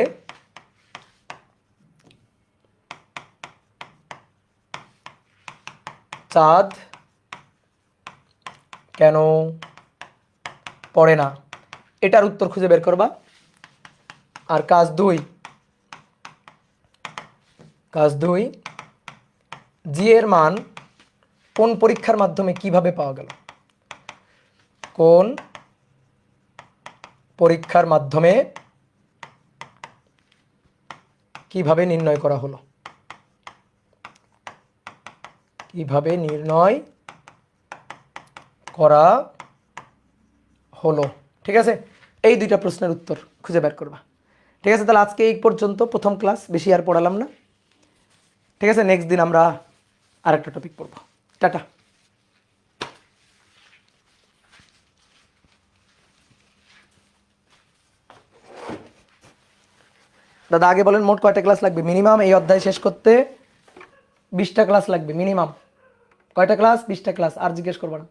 চাঁদ কেন পড়ে না, এটার উত্তর খুঁজে বের করবা। আর কাজ 2, জি এর মান কোন পরীক্ষার মাধ্যমে কিভাবে পাওয়া গেল? কোন পরীক্ষার মাধ্যমে কিভাবে নির্ণয় করা হলো? কিভাবে নির্ণয় করা হলো, ঠিক আছে? এই দুইটা প্রশ্নের উত্তর খুঁজে বের করবা, ঠিক আছে? তাহলে আজকে এই পর্যন্ত প্রথম ক্লাস, বেশি আর পড়ালাম না, ঠিক আছে? নেক্সট দিন আমরা আরেকটা টপিক পড়বো। টাটা। দাদা আগে বলেন মোট কয়টা ক্লাস লাগবে মিনিমাম এই অধ্যায় শেষ করতে? 20টা ক্লাস লাগবে মিনিমাম। কয়টা ক্লাস? 20টা ক্লাস, আর জিজ্ঞেস করবো না।